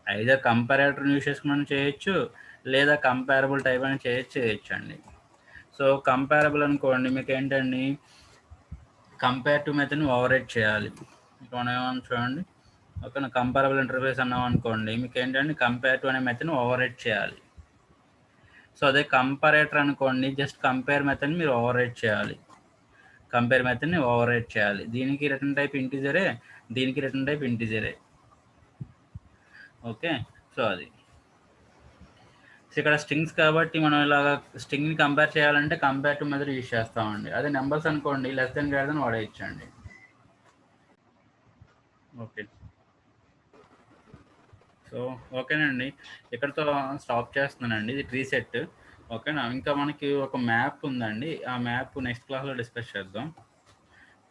ఐదర్ కంపారేటర్ యూస్ చేసుకుని చేయొచ్చు, లేదా కంపారబుల్ టైప్ అని చేయొచ్చు అండి. సో కంపారబుల్ అనుకోండి, మీకు ఏంటండి, కంపేర్ టు మెథడ్ని ఓవర్ రైట్ చేయాలి. ఇక్కడ మనం ఏమన్నా చూడండి, ఓకేనా, కంపారబుల్ ఇంటర్ఫేస్ అన్నాం అనుకోండి, మీకు ఏంటంటే కంపేర్ టు అనే మెథడ్ని ఓవర్ రైట్ చేయాలి. సో అదే కంపారేటర్ అనుకోండి, జస్ట్ కంపేర్ మెథడ్ని మీరు ఓవర్ రైట్ చేయాలి. కంపేర్ మెథడ్ని ఓవర్ రైట్ చేయాలి. దీనికి రిటర్న్ టైప్ ఇంటిజరే, దీనికి రిటర్న్ టైప్ ఇంటిజరే. ఓకే, సో అది ఇక్కడ స్ట్రింగ్స్ కాబట్టి మనం ఇలాగ స్ట్రింగ్ని కంపేర్ చేయాలంటే కంపేర్ టు మెథడ్ యూజ్ చేస్తామండి. అదే నెంబర్స్ అనుకోండి, లెస్ దెన్ గ్రేటర్ దెన్ వాడేయచ్చండి. ఓకే, సో ఓకేనండి, ఇక్కడతో స్టాప్ చేస్తున్నానండి. ఇది ట్రీ సెట్. ఓకేనా, ఇంకా మనకి ఒక మ్యాప్ ఉందండి, ఆ మ్యాప్ నెక్స్ట్ క్లాస్లో డిస్కస్ చేద్దాం.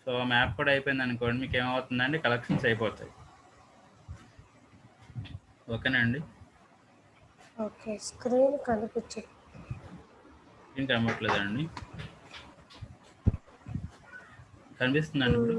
సో మ్యాప్ కూడా అయిపోయింది అనుకోండి, మీకు ఏమవుతుందండి, కలెక్షన్స్ అయిపోతాయి. ఓకేనండి, ఓకే, స్క్రీన్ కనిపించదు. స్క్రీన్ కనబడట్లేదండి, కనిపిస్తుందండి ఇప్పుడు.